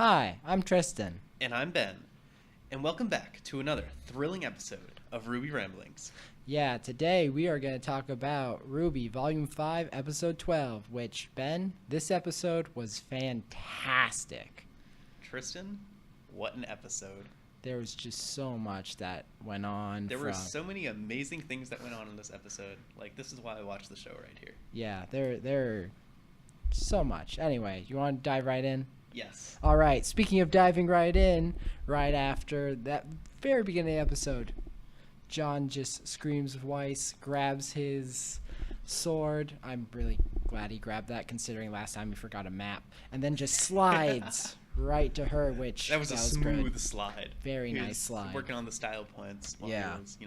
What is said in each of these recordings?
Hi, I'm Tristan. And I'm Ben, and welcome back to another thrilling episode of RWBY Ramblings. Yeah, today we are going to talk about RWBY Volume 5, Episode 12, which, Ben, this episode was fantastic. Tristan, what an episode. There was just so much that went on. There were so many amazing things that went on in this episode. Like, this is why I watch the show right here. Yeah, there so much. Anyway, you want to dive right in? Yes. All right, speaking of diving right in, right after that very beginning of the episode, John just screams Weiss, grabs his sword. I'm really glad he grabbed that, considering last time he forgot a map, and then just slides right to her, which that was a smooth good. Slide. Very nice slide. Working on the style points while he was,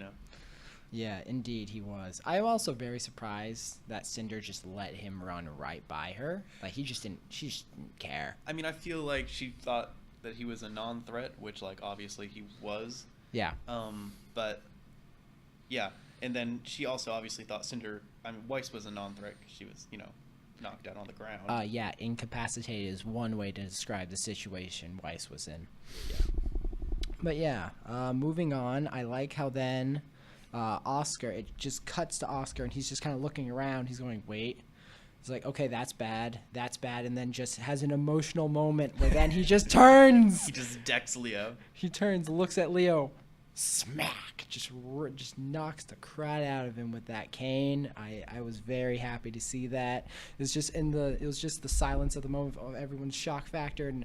Yeah, indeed he was. I'm also very surprised that Cinder just let him run right by her. Like, she just didn't care. I mean, I feel like she thought that he was a non-threat, which, like, obviously he was. Yeah. But, yeah. And then she also obviously thought Weiss was a non-threat because she was, knocked out on the ground. Yeah, incapacitated is one way to describe the situation Weiss was in. Yeah. But yeah, moving on, I like how then Oscar, it just cuts to Oscar and he's just kind of looking around. He's going, wait. He's like, okay, that's bad, and then just has an emotional moment where then he just turns. He just decks Leo. He turns, looks at Leo, smack, just knocks the crap out of him with that cane. I was very happy to see that. It was just the silence of the moment of everyone's shock factor, and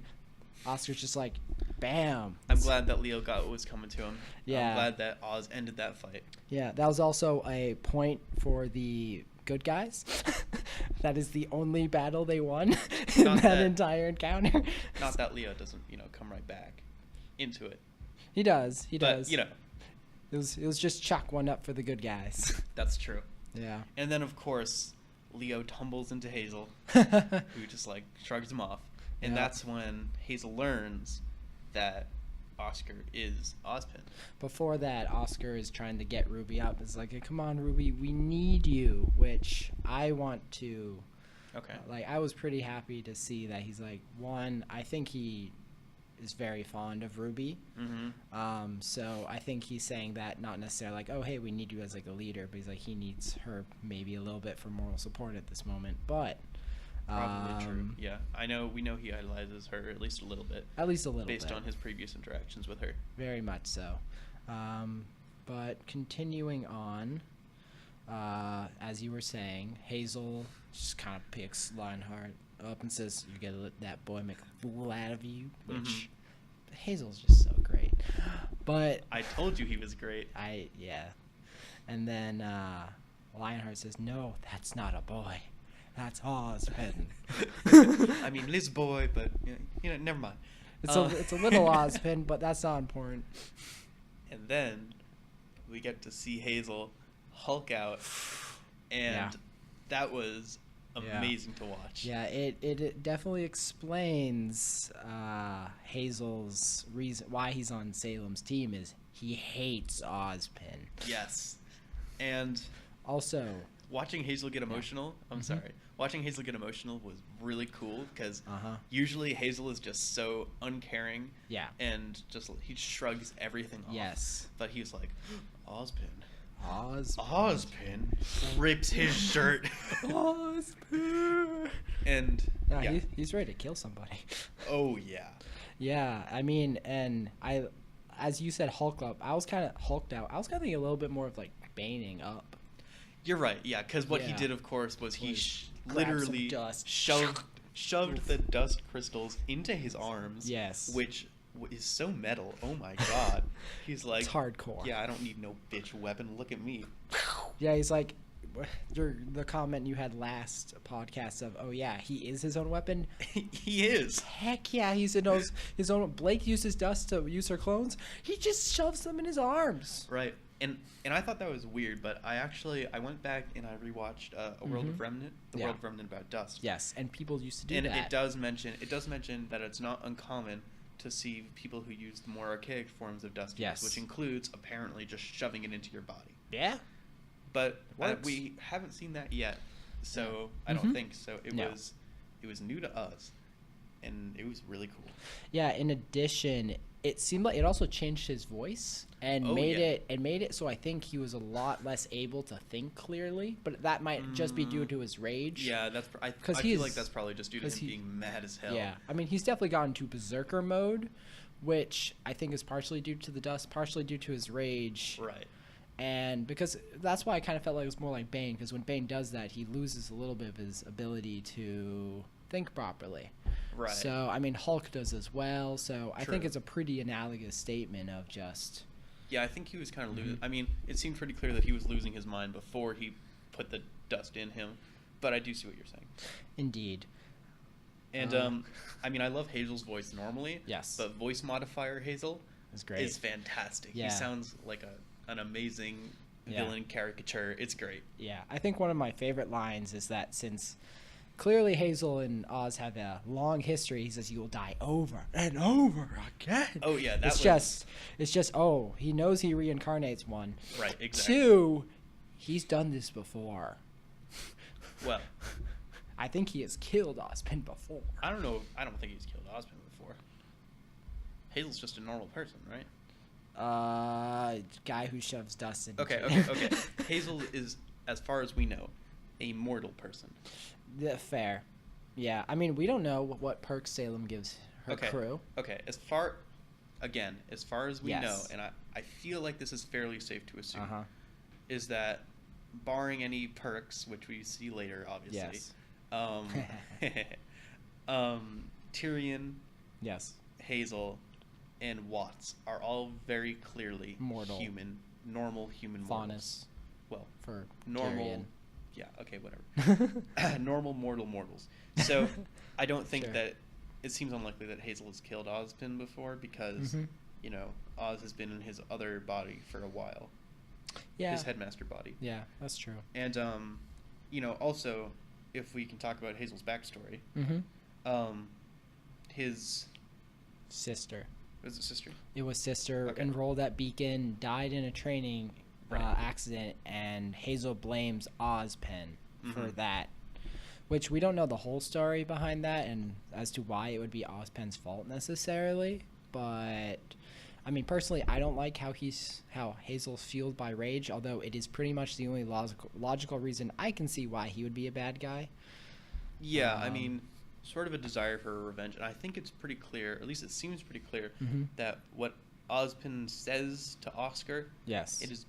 Oscar's just like, bam. I'm glad that Leo got what was coming to him. Yeah. I'm glad that Oz ended that fight. Yeah, that was also a point for the good guys. That is the only battle they won in that entire encounter. Not that Leo doesn't, come right back into it. He does. But, It was just chalk one up for the good guys. That's true. Yeah. And then, of course, Leo tumbles into Hazel, who just, shrugs him off. And that's when Hazel learns that Oscar is Ozpin. Before that, Oscar is trying to get RWBY up. It's like, come on, RWBY, we need you, which I want to. Okay. I was pretty happy to see that he's like, one, I think he is very fond of RWBY. Mm-hmm. So I think he's saying that not necessarily like, oh, hey, we need you as a leader, but he's like, he needs her maybe a little bit for moral support at this moment. But probably true. Yeah, we know he idolizes her at least a little bit. Based on his previous interactions with her. Very much so. But continuing on, as you were saying, Hazel just kind of picks Lionheart up and says, "You gotta let that boy make a fool out of you," which Hazel's just so great. But I told you he was great. And then Lionheart says, "No, that's not a boy. That's Ozpin." I mean, Liz boy, but never mind. It's a little Ozpin, but that's not important. And then we get to see Hazel Hulk out, and that was amazing to watch. Yeah, it definitely explains Hazel's reason why he's on Salem's team is he hates Ozpin. Yes, and also watching Hazel get emotional. Watching Hazel get emotional was really cool because usually Hazel is just so uncaring. Yeah. And he shrugs everything off. Yes. But he was like, Ozpin. Ozpin rips his shirt. Ozpin. And he's ready to kill somebody. Oh yeah. Yeah, I mean, and as you said, Hulk up. I was kind of hulked out. I was kind of thinking a little bit more of Baning up. You're right. Yeah, because what he did, of course, was he literally shoved the dust crystals into his arms. Yes. Which is so metal. Oh my god. He's like, it's hardcore. Yeah, I don't need no bitch weapon. Look at me. Yeah, he's like, the comment you had last podcast of, oh yeah, he is his own weapon. He is. Heck yeah, he's his own. Blake uses dust to use her clones. He just shoves them in his arms. Right. And I thought that was weird, but I went back and I rewatched A World of Remnant, World of Remnant about dust. Yes, and people used to do that. And it does mention that it's not uncommon to see people who use the more archaic forms of dust, which includes apparently just shoving it into your body. Yeah. But we haven't seen that yet, so I don't think so. It was new to us. and it was really cool. Yeah, in addition, it seemed like it also changed his voice and made it so I think he was a lot less able to think clearly, but that might just be due to his rage. Yeah, I feel like that's probably just due to him being mad as hell. Yeah, I mean, he's definitely gone into berserker mode, which I think is partially due to the dust, partially due to his rage. Right. And because that's why I kind of felt like it was more like Bane, because when Bane does that, he loses a little bit of his ability to think properly. Right. So, I mean, Hulk does as well. So, I True. think it's a pretty analogous statement of just... Yeah, I think he was kind of losing... I mean, it seemed pretty clear that he was losing his mind before he put the dust in him. But I do see what you're saying. Indeed. And, I mean, I love Hazel's voice normally. Yes. But voice modifier Hazel It's great. is fantastic. Yeah. He sounds like an amazing villain caricature. It's great. Yeah, I think one of my favorite lines is that since clearly Hazel and Oz have a long history, he says, "You will die over and over again." Oh yeah, it's just oh, he knows he reincarnates one. Right, exactly. Two, he's done this before. Well, I think he has killed Ozpin before. I don't know. I don't think he's killed Ozpin before. Hazel's just a normal person, right? Guy who shoves dust in. Okay. Hazel is, as far as we know, a mortal person. Fair. Yeah, I mean, we don't know what perks Salem gives her crew. Okay, as far as we Yes. know, and I feel like this is fairly safe to assume, Uh-huh. is that barring any perks, which we see later, obviously, Tyrion, Yes. Hazel, and Watts are all very clearly Mortal. normal human mortals. Faunus. Well, For normal. Tyrion. Yeah. Okay. Whatever. Normal mortals. So I don't think Sure. that it seems unlikely that Hazel has killed Ozpin before because Oz has been in his other body for a while. Yeah. His headmaster body. Yeah, that's true. And also, if we can talk about Hazel's backstory, his Sister. was it sister? It was sister Okay. enrolled at Beacon, died in a training accident, and Hazel blames Ozpin for that. Which we don't know the whole story behind that and as to why it would be Ozpin's fault necessarily. But I mean, personally, I don't like how Hazel's fueled by rage, although it is pretty much the only logical reason I can see why he would be a bad guy. Yeah, I mean, sort of a desire for revenge, and I think it's pretty clear, at least it seems pretty clear, that what Ozpin says to Oscar, Yes. it is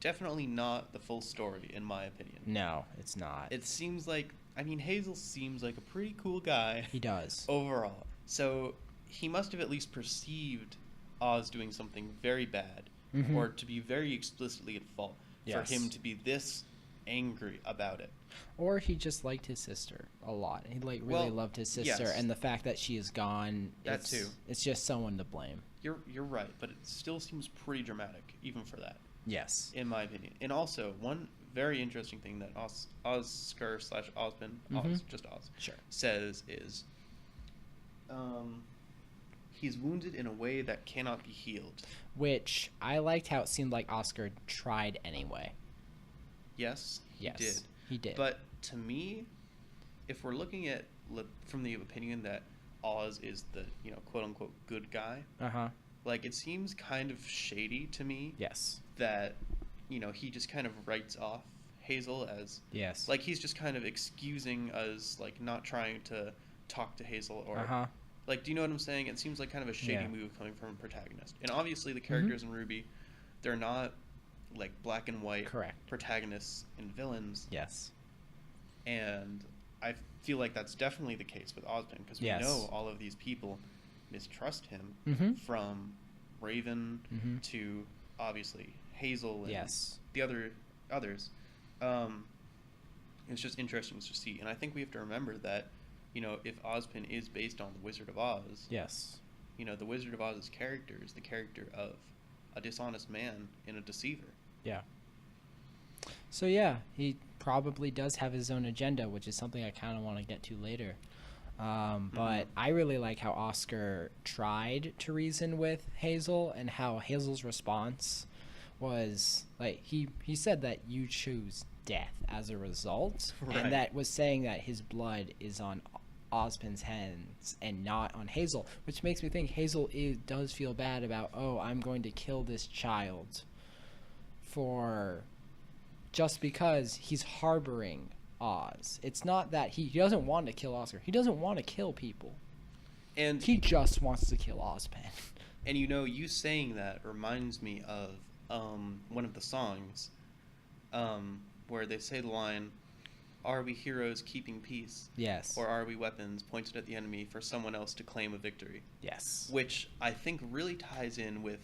definitely not the full story, in my opinion. No, it's not. It seems like, I mean, Hazel seems like a pretty cool guy. He does. Overall. So he must have at least perceived Oz doing something very bad, or to be very explicitly at fault, Yes. for him to be this angry about it. Or he just liked his sister a lot. He really loved his sister, yes. and the fact that she is gone, That too. It's just someone to blame. You're right, but it still seems pretty dramatic, even for that. Yes. In my opinion. And also, one very interesting thing that Oscar / Ozpin, just Oz, Sure. says is, he's wounded in a way that cannot be healed. Which I liked how it seemed like Oscar tried anyway. Yes, he Yes, did. he did. But to me, if we're looking at from the opinion that Oz is the quote unquote good guy, like it seems kind of shady to me. Yes. That he just kind of writes off Hazel as like he's just kind of excusing us, like not trying to talk to Hazel or like, do you know what I'm saying? It seems like kind of a shady move coming from a protagonist. And obviously the characters in RWBY, they're not like black and white protagonists and villains. Yes. And I feel like that's definitely the case with Ozpin, because we know all of these people mistrust him, from Raven to obviously Hazel and the others. It's just interesting to see, and I think we have to remember that if Ozpin is based on the Wizard of Oz, the Wizard of Oz's character is the character of a dishonest man and a deceiver. Yeah. So yeah, he probably does have his own agenda, which is something I kind of want to get to later. But I really like how Oscar tried to reason with Hazel, and how Hazel's response was like he said that you choose death as a result, and that was saying that his blood is on Ozpin's hands and not on Hazel, which makes me think Hazel does feel bad about, oh, I'm going to kill this child just because he's harboring Oz. It's not that he doesn't want to kill Oscar. He doesn't want to kill people. And he just wants to kill Ozpin. And you saying that reminds me of one of the songs where they say the line, "Are we heroes keeping peace? Yes. Or are we weapons pointed at the enemy for someone else to claim a victory?" Yes. Which I think really ties in with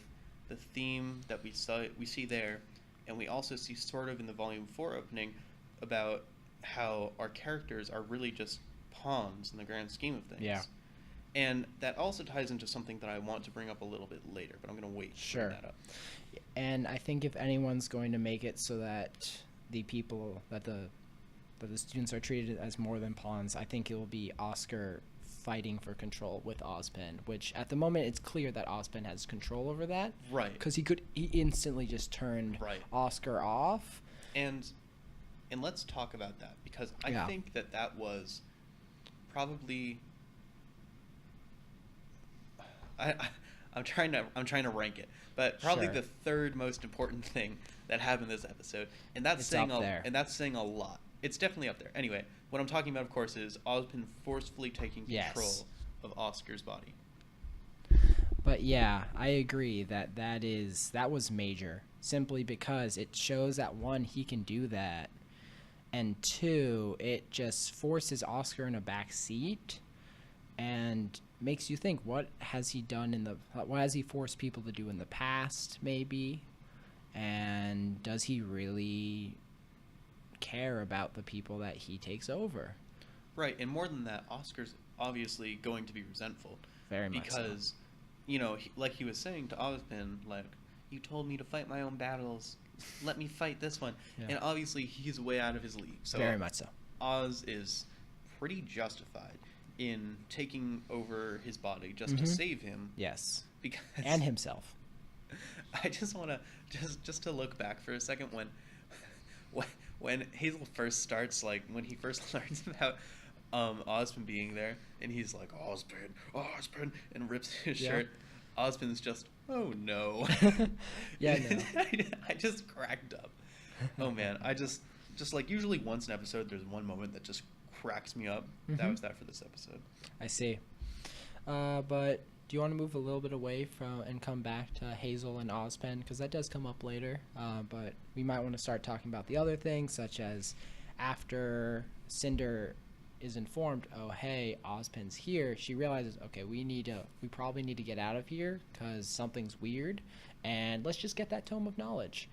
the theme that we see there, and we also see sort of in the Volume 4 opening about how our characters are really just pawns in the grand scheme of things. Yeah. And that also ties into something that I want to bring up a little bit later, but I'm going to wait to bring that up. And I think if anyone's going to make it so that the people, that the students are treated as more than pawns, I think it will be Oscar fighting for control with Ozpin, which at the moment it's clear that Ozpin has control over that. Right. Because he instantly just turned Oscar off. And let's talk about that, because I think that was probably... I'm trying to rank it, but probably the third most important thing that happened this episode, and that's saying a lot. It's definitely up there. Anyway, what I'm talking about, of course, is Ozpin forcefully taking control of Oscar's body. But yeah, I agree that was major, simply because it shows that, one, he can do that, and two, it just forces Oscar in a back seat, and makes you think, what has he forced people to do in the past, maybe, and does he really care about the people that he takes over? Right, and more than that, Oscar's obviously going to be resentful. Very much because, like he was saying to Ozpin, like, you told me to fight my own battles, let me fight this one. Yeah. And obviously he's way out of his league. So very much so. Oz is pretty justified in taking over his body just to save him. Yes. Because and himself. I just want to just to look back for a second when Hazel first starts, like when he first learns about Ozpin being there, and he's like, Ozpin, and rips his shirt. Ozpin's just, oh no. Yeah, no. I just cracked up. Oh man, I just like, usually once an episode there's one moment that just cracks me up. That was that for this episode. I see. But do you want to move a little bit away from and come back to Hazel and Ozpin, because that does come up later, but we might want to start talking about the other things, such as after Cinder is informed, oh hey, Ozpin's here, she realizes, okay, we probably need to get out of here because something's weird, and let's just get that tome of knowledge.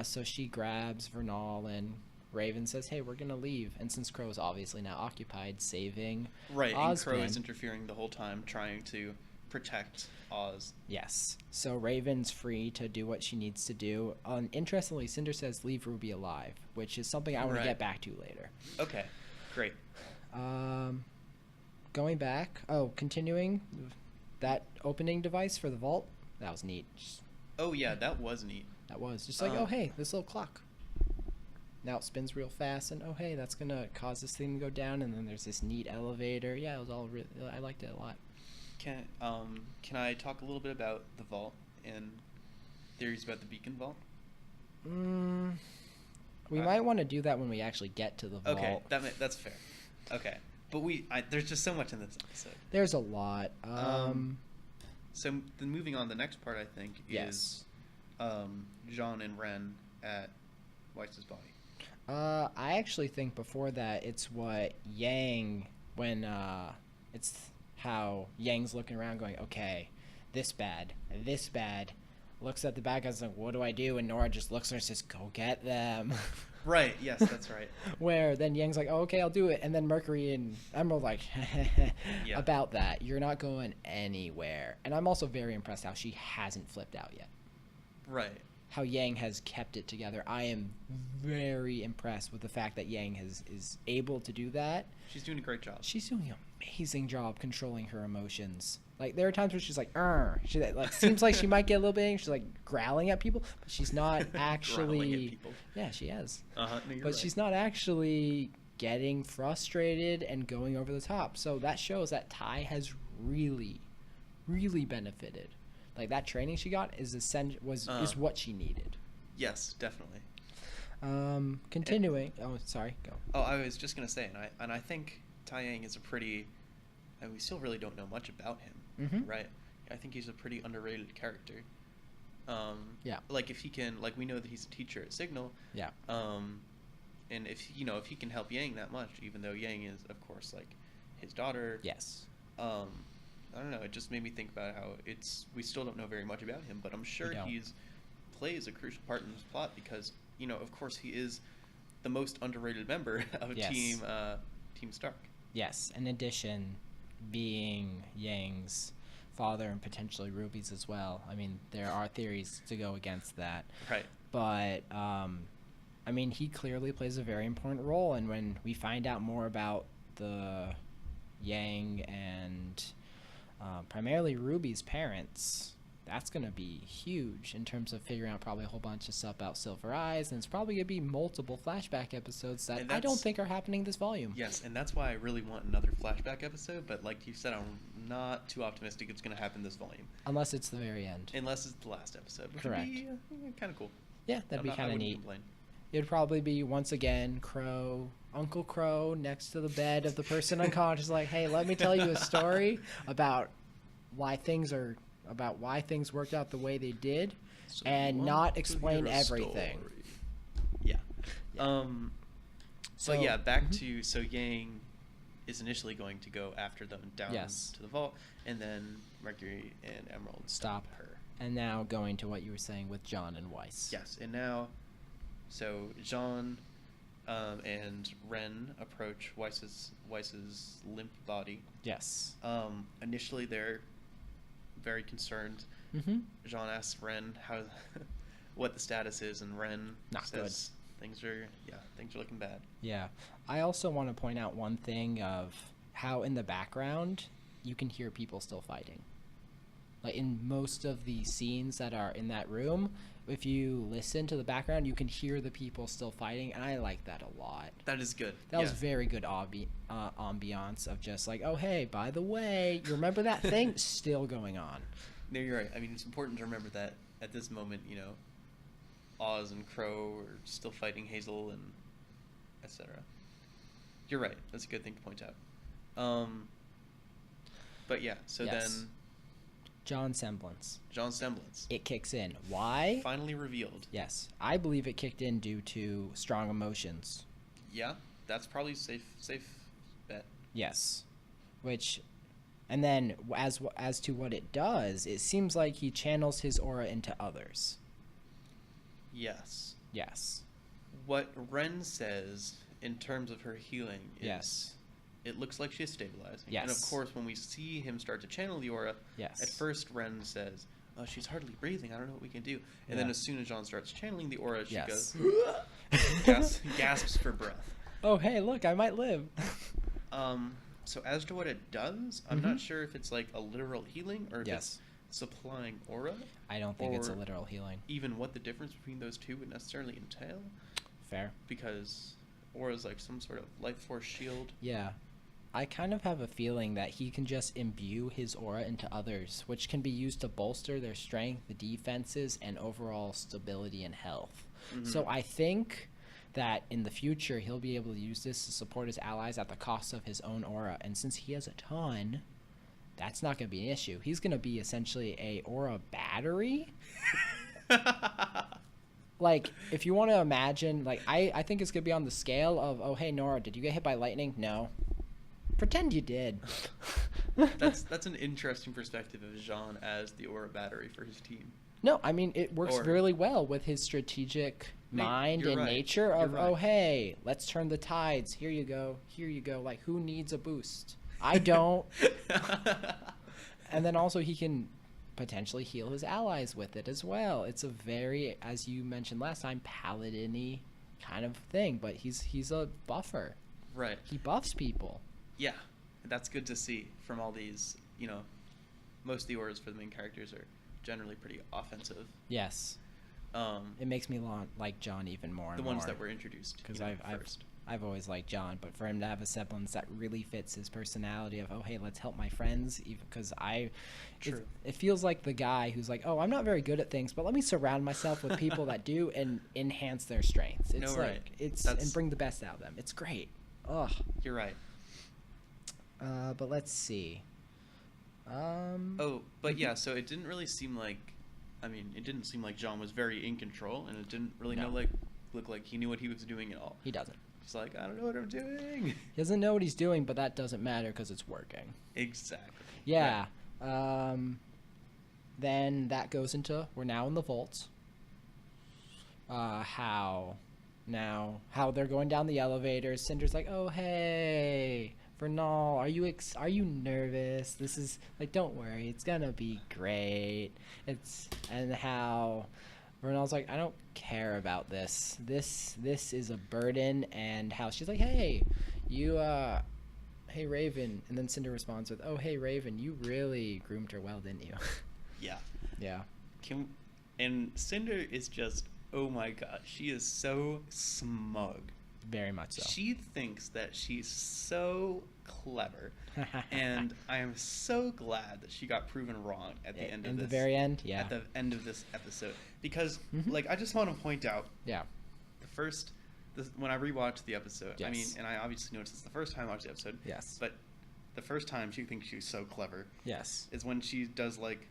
So she grabs Vernal, and Raven says, hey, we're going to leave. And since Crow is obviously now occupied saving Ozpin, and Crow is Ozpin, interfering the whole time, trying to protect Oz. Yes. So Raven's free to do what she needs to do. Interestingly, Cinder says, leave RWBY alive, which is something I want to get back to later. Okay, great. Going back, continuing that opening device for the vault, that was neat. Oh yeah, that was neat. That was just like, oh hey, this little clock. Now it spins real fast, and oh hey, that's gonna cause this thing to go down, and then there's this neat elevator. Yeah, it was all really, I liked it a lot. Can I talk a little bit about the vault and theories about the beacon vault? We might want to do that when we actually get to the vault. Okay, that's fair. Okay, but there's just so much in this episode. There's a lot. So then moving on, the next part I think is Juane and Ren at Weiss's body. I actually think before that it's what Yang, when it's how Yang's looking around going, okay, this bad, looks at the bad guys like, what do I do? And Nora just looks at her and says, go get them. Right, yes, that's right. Where then Yang's like, oh, okay, I'll do it. And then Mercury and Emerald like, about that. You're not going anywhere. And I'm also very impressed how she hasn't flipped out yet. Right. How Yang has kept it together. I am very impressed with the fact that Yang is able to do that. She's doing a great job. She's doing an amazing job controlling her emotions. Like, there are times where she's like, she like seems like she might get a little bit angry. She's like growling at people, but she's not actually. Growling at people. Yeah, she is. No, but right. She's not actually getting frustrated and going over the top. So that shows that Tai has really, really benefited. Like, that training she got is what she needed. Yes, definitely. Continuing. Sorry, go. Oh, I was just gonna say, and I think Tai Yang is and we still really don't know much about him, right? I think he's a pretty underrated character. Yeah. Like, if he can, like, we know that he's a teacher at Signal. Yeah. And if he can help Yang that much, even though Yang is, of course, like, his daughter. Yes. I don't know. It just made me think about how we still don't know very much about him, but I'm sure plays a crucial part in this plot because, of course, he is the most underrated member of Team Stark. Yes. In addition, being Yang's father and potentially Ruby's as well. I mean, there are theories to go against that. Right. But, I mean, he clearly plays a very important role, and when we find out more about the Yang and primarily Ruby's parents, that's going to be huge in terms of figuring out probably a whole bunch of stuff about Silver Eyes, and it's probably going to be multiple flashback episodes that I don't think are happening this volume. Yes, and that's why I really want another flashback episode, but like you said, I'm not too optimistic it's going to happen this volume. Unless it's the very end. Unless it's the last episode, which Correct. would be kind of cool. Yeah, that'd be kind of neat. Complain. It'd probably be, once again, Uncle Crow next to the bed of the person unconscious, like, hey, let me tell you a story about why things worked out the way they did, and not explain everything. Yeah. Back to Yang is initially going to go after them down to the vault, and then Mercury and Emerald stop her. And now going to what you were saying with John and Weiss. Yes, and now, so John and Ren approach Weiss's limp body. Yes. Initially, they're very concerned. Jean asks Ren what the status is, and Ren says things are looking bad. Yeah. I also want to point out one thing of how in the background you can hear people still fighting. Like, in most of the scenes that are in that room, if you listen to the background, you can hear the people still fighting, and I like that a lot. That is good. That was very good ambiance of just like, oh, hey, by the way, you remember that thing? Still going on. No, you're right. I mean, it's important to remember that at this moment, Oz and Crow are still fighting Hazel and etc. You're right. That's a good thing to point out. But yeah, so then... John's semblance. It kicks in. Why? Finally revealed. Yes. I believe it kicked in due to strong emotions. Yeah, that's probably safe bet. Yes. And then as to what it does, it seems like he channels his aura into others. Yes. Yes. What Ren says in terms of her healing is... It looks like she's stabilizing. Yes. And of course, when we see him start to channel the aura, at first Ren says, oh, she's hardly breathing. I don't know what we can do. And then as soon as John starts channeling the aura, she goes, gasps for breath. Oh, hey, look, I might live. So as to what it does, I'm not sure if it's like a literal healing or if it's supplying aura. I don't think it's a literal healing. Even what the difference between those two would necessarily entail. Fair. Because aura is like some sort of life force shield. Yeah. I kind of have a feeling that he can just imbue his aura into others, which can be used to bolster their strength, defenses, and overall stability and health. So I think that in the future, he'll be able to use this to support his allies at the cost of his own aura. And since he has a ton, that's not going to be an issue. He's going to be essentially a aura battery. Like, if you want to imagine, like, I think it's going to be on the scale of, oh, hey, Nora, did you get hit by lightning? No. Pretend you did. That's an interesting perspective of Jean as the aura battery for his team. No, I mean, it works really well with his strategic mind and nature of, oh, hey, let's turn the tides. Here you go. Like, who needs a boost? I don't. And then also he can potentially heal his allies with it as well. It's a very, as you mentioned last time, paladin-y kind of thing, but he's a buffer. Right. He buffs people. Yeah, that's good to see from all these, most of the auras for the main characters are generally pretty offensive. Yes. It makes me like John even more. The ones that were introduced because I've always liked John, but for him to have a semblance that really fits his personality of, oh, hey, let's help my friends, because it feels like the guy who's like, oh, I'm not very good at things, but let me surround myself with people that do and enhance their strengths. It's and bring the best out of them. It's great. Ugh. You're right. But let's see. Yeah, so it didn't really seem like, it didn't seem like John was very in control, and it didn't really look like he knew what he was doing at all. He doesn't. He's like, I don't know what I'm doing. He doesn't know what he's doing, but that doesn't matter because it's working. Exactly. Yeah. Right. Then that goes into, we're now in the vaults. How they're going down the elevators. Cinder's like, oh, hey, Vernal, are you nervous? This is like, don't worry, it's gonna be great. And how Vernal's like, I don't care about this. This is a burden. And how she's like, hey, hey Raven. And then Cinder responds with, oh, hey Raven, you really groomed her well, didn't you? Yeah. Yeah. And Cinder is just, oh my god, she is so smug. Very much so. She thinks that she's so clever, and I am so glad that she got proven wrong at the end of this. At the very end, yeah. At the end of this episode, because I just want to point out, when I rewatched the episode, yes. And I obviously noticed this the first time I watched the episode, yes, but the first time she thinks she's so clever, yes, is when she does like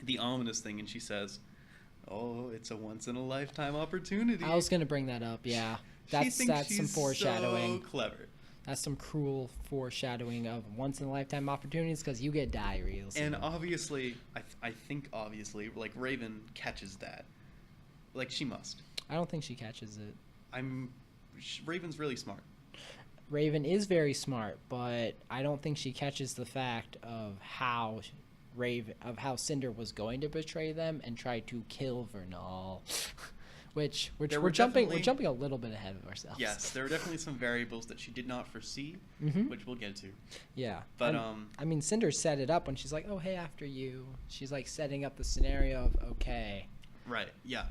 the ominous thing, and she says, "Oh, it's a once in a lifetime opportunity." I was gonna bring that up, yeah. That's some foreshadowing. So clever. That's some cruel foreshadowing of once in a lifetime opportunities, because you get diarrhea. And obviously, I think like Raven catches that. Like she must. I don't think she catches it. Raven's really smart. Raven is very smart, but I don't think she catches the fact of how Cinder was going to betray them and try to kill Vernal. Which we're jumping a little bit ahead of ourselves. Yes, there are definitely some variables that she did not foresee, which we'll get to. Yeah, but Cinder set it up when she's like, "Oh, hey, after you." She's like setting up the scenario of okay. Right. Yeah.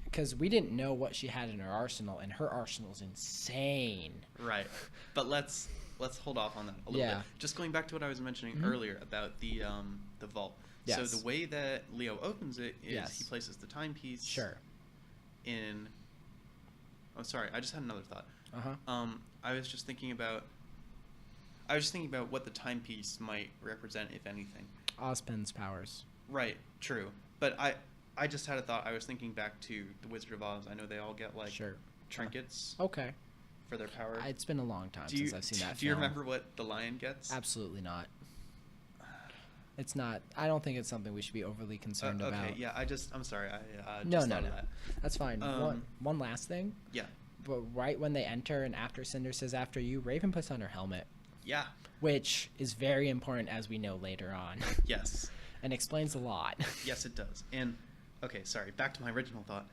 Because we didn't know what she had in her arsenal, and her arsenal's insane. Right. But let's hold off on that a little bit. Just going back to what I was mentioning earlier about the vault. Yes. So the way that Leo opens it is he places the timepiece. Sure. I just had another thought. I was just thinking about what the timepiece might represent, if anything. Ozpin's powers. Right, true. But I just had a thought. I was thinking back to the Wizard of Oz. I know they all get like trinkets. Okay. For their power. It's been a long time since I've seen that. Do you remember what the lion gets? Absolutely not. It's not. I don't think it's something we should be overly concerned about. Okay, yeah. I'm sorry. No. That's fine. One last thing. Yeah. But right when they enter, and after Cinder says "after you," Raven puts on her helmet. Yeah. Which is very important, as we know later on. Yes. And explains a lot. Yes, it does. And okay, sorry. Back to my original thought.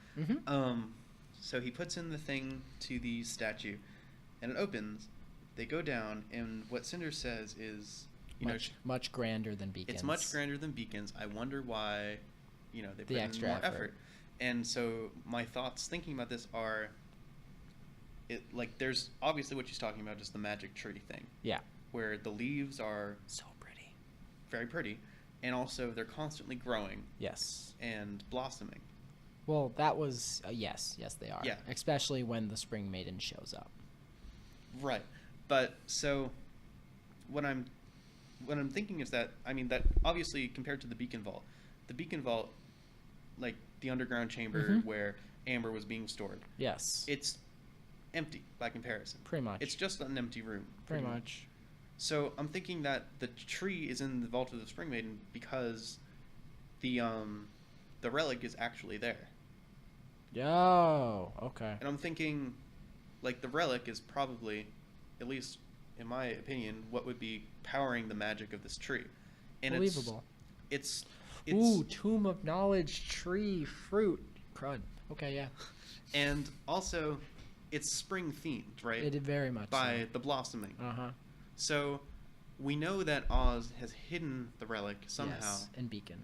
So he puts in the thing to the statue, and it opens. They go down, and what Cinder says is, much grander than beacons. It's much grander than beacons. I wonder why, they put in more effort. And so my thoughts thinking about this are, there's obviously what she's talking about, just the magic tree thing. Yeah. Where the leaves are so pretty, very pretty, and also they're constantly growing. Yes. And blossoming. Well, that was yes, they are. Yeah. Especially when the spring maiden shows up. Right, but so what I'm thinking is that that obviously compared to the beacon vault, like the underground chamber where Amber was being stored. Yes. It's empty by comparison. Pretty much. It's just an empty room. Pretty much. So I'm thinking that the tree is in the vault of the spring maiden because the relic is actually there. Oh, okay. And I'm thinking, the relic is probably, at least in my opinion, what would be powering the magic of this tree. And believable. It's ooh, Tomb of Knowledge tree fruit. Crud. Okay, yeah. And also, it's spring themed, right? It very much by the blossoming. So we know that Oz has hidden the relic somehow. Yes, in Beacon.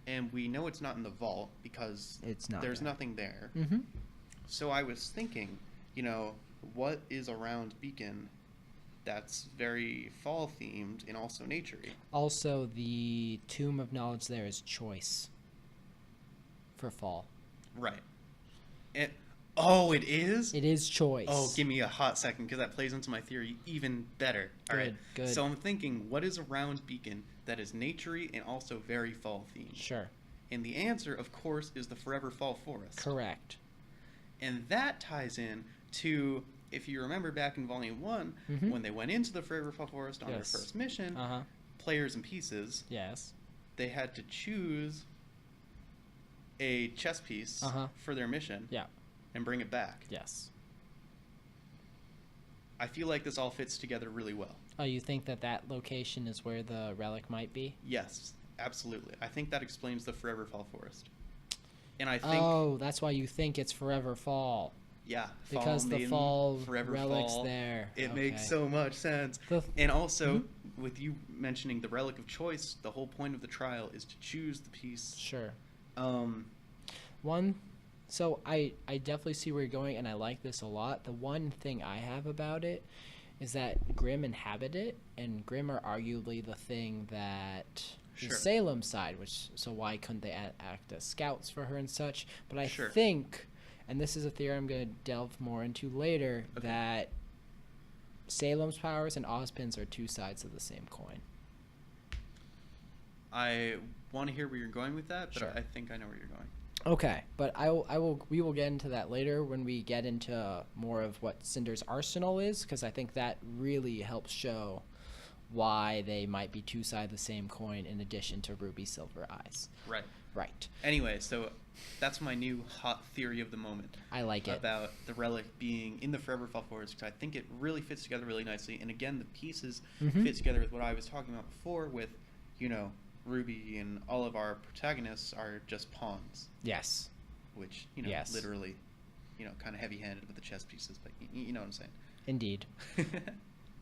And we know it's not in the vault because it's not there's nothing there. Mm-hmm. So I was thinking what is around Beacon that's very fall themed and also naturey? Also, the Tomb of Knowledge there is choice for fall. Right. It is? It is choice. Oh, give me a hot second, because that plays into my theory even better. All right. Good. So I'm thinking, what is around Beacon that is naturey and also very fall themed? Sure. And the answer, of course, is the Forever Fall Forest. Correct. And that ties in to, if you remember back in Volume 1, when they went into the Forever Fall Forest on their first mission, players and pieces, they had to choose a chess piece for their mission and bring it back. Yes. I feel like this all fits together really well. Oh, you think that location is where the relic might be? Yes, absolutely. I think that explains the Forever Fall Forest. And I think... Oh, that's why you think it's Forever Fall. Yeah. Because fall the maiden, fall Forever relic's fall. there. It makes so much sense. And also, with you mentioning the relic of choice, the whole point of the trial is to choose the piece. Sure. So I definitely see where you're going, and I like this a lot. The one thing I have about it is that Grimm inhabit it, and Grimm are arguably the thing that is Salem's side, so why couldn't they act as scouts for her and such? But I think, and this is a theory I'm going to delve more into later, that Salem's powers and Ozpin's are two sides of the same coin. I want to hear where you're going with that, but I think I know where you're going. Okay, but we will get into that later when we get into more of what Cinder's arsenal is, because I think that really helps show why they might be two sides of the same coin in addition to Ruby Silver Eyes. Right. Anyway, so that's my new hot theory of the moment. I like it. About the relic being in the Forever Fall Forest, because I think it really fits together really nicely. And again, the pieces fit together with what I was talking about before with, Ruby and all of our protagonists are just pawns. Yes. Which, literally, kind of heavy-handed with the chess pieces, but you know what I'm saying. Indeed.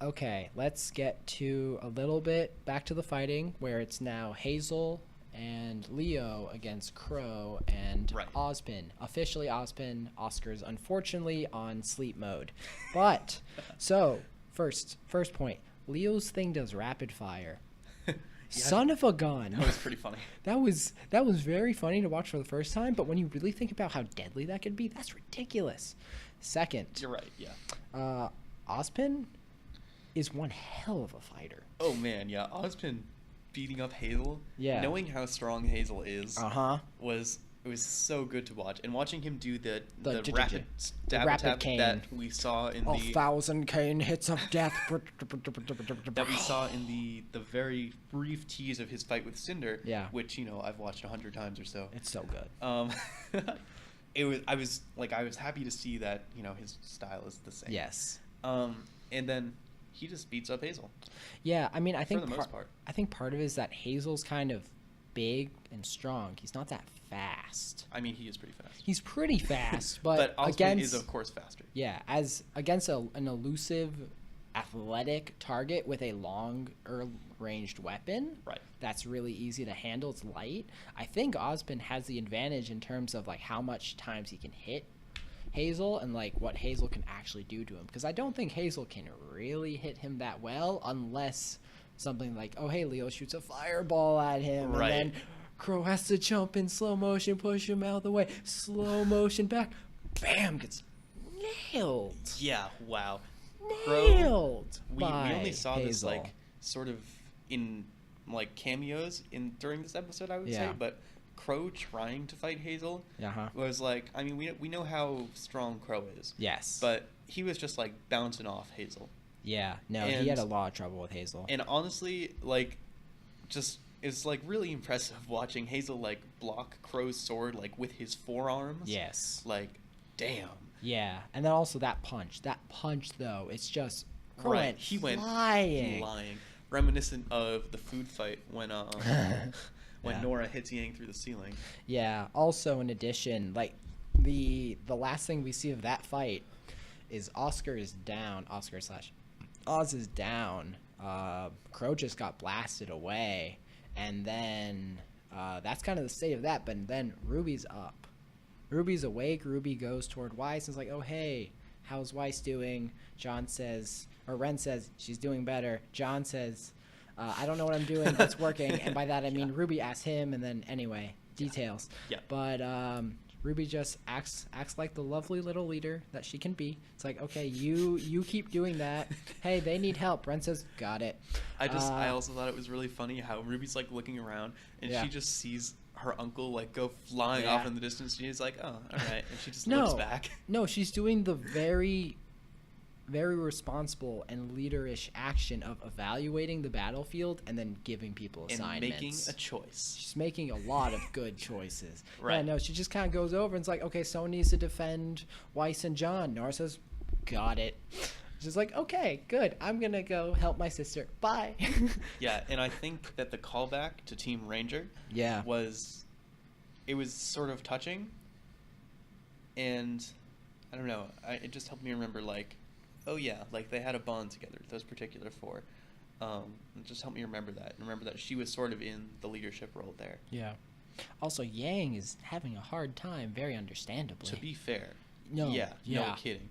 Okay, let's get to a little bit back to the fighting, where it's now Hazel and Leo against Crow and Ozpin. Officially Ozpin. Oscar's unfortunately on sleep mode. But, so, first point. Leo's thing does rapid fire. Son of a gun. That was pretty funny. That was very funny to watch for the first time, but when you really think about how deadly that could be, that's ridiculous. Second. You're right, yeah. Ozpin is one hell of a fighter. Oh, man, yeah. Ozpin beating up Hazel. Yeah. Knowing how strong Hazel is was so good to watch. And watching him do the rapid stab cane that we saw in the... 1,000 cane hits of death. that we saw in the very brief tease of his fight with Cinder. Yeah. Which, I've watched 100 times or so. It's so good. I was happy to see that, his style is the same. Yes. And then he just beats up Hazel. Yeah, I mean, I think for the most part. I think part of it is that Hazel's kind of big and strong. He's not that fast. I mean, he is pretty fast. He's pretty fast, but Ozpin is of course faster. Yeah, as against an elusive, athletic target with a longer ranged weapon. Right. That's really easy to handle. It's light. I think Ozpin has the advantage in terms of like how much times he can hit Hazel and like what Hazel can actually do to him, because I don't think Hazel can really hit him that well unless something like, oh hey, Leo shoots a fireball at him, and then Crow has to jump in slow motion, push him out of the way, slow motion back, bam, gets nailed. Yeah, wow. Nailed. We only saw Hazel. This like sort of in like cameos during this episode, I would say, but Crow trying to fight Hazel was like, I mean, we know how strong Crow is. Yes. But he was just like bouncing off Hazel. Yeah, no, he had a lot of trouble with Hazel. And honestly, like, just it's like really impressive watching Hazel like block Crow's sword like with his forearms. Yes. Like, damn. Yeah, and then also that punch. That punch though, it's just Crow he went flying. Reminiscent of the food fight when Nora hits Yang through the ceiling. Yeah. Also, in addition, like the last thing we see of that fight is Oscar is down. Oz is down. Crow just got blasted away, and then that's kind of the state of that. But then Ruby's up. Ruby's awake. Ruby goes toward Weiss and is like, "Oh hey, how's Weiss doing? Ren says, she's doing better. John says, I don't know what I'm doing, but it's working. And by that, I mean RWBY asks him, and then anyway, details. Yeah. But RWBY just acts like the lovely little leader that she can be. It's like, okay, you keep doing that. Hey, they need help. Ren says, got it. I also thought it was really funny how RWBY's like looking around, and she just sees her uncle like go flying off in the distance. She's like, oh, all right, and she just looks back. No, she's doing the very, very responsible and leaderish action of evaluating the battlefield and then giving people assignments. And making a choice. She's making a lot of good choices. Right. Yeah, no, she just kind of goes over and it's like, okay, someone needs to defend Weiss and John. Nora says, got it. She's like, okay, good. I'm going to go help my sister. Bye. Yeah, and I think that the callback to Team Ranger was sort of touching. And I don't know, it just helped me remember, like, oh yeah, like they had a bond together, those particular four. It just helped me remember that she was sort of in the leadership role there. Yeah. Also, Yang is having a hard time, very understandably. To be fair. No. Yeah. No kidding.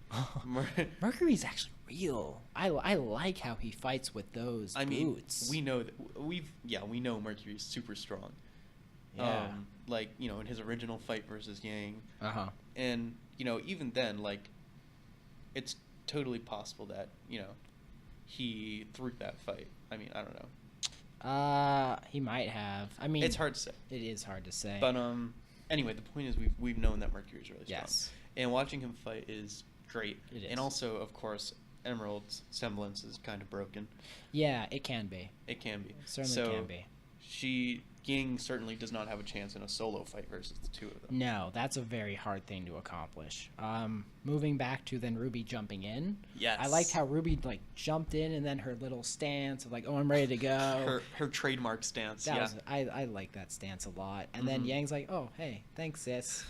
Mercury's actually real. I like how he fights with those boots. We know that we know Mercury's super strong. Yeah. Like, you know, in his original fight versus Yang. And, you know, even then, like, it's totally possible that, you know, he threw that fight. I mean, I don't know. He might have. I mean, it's hard to say. It is hard to say. But anyway, the point is we've known that Mercury's really strong. Yes. And watching him fight is great. It is. And also, of course, Emerald's semblance is kind of broken. Yeah, it can be. It can be. It certainly can be. Ying certainly does not have a chance in a solo fight versus the two of them. No, that's a very hard thing to accomplish. Moving back to then RWBY jumping in. Yes. I liked how RWBY like jumped in and then her little stance of like, oh, I'm ready to go. her trademark stance. I like that stance a lot. And then Yang's like, oh, hey, thanks, sis.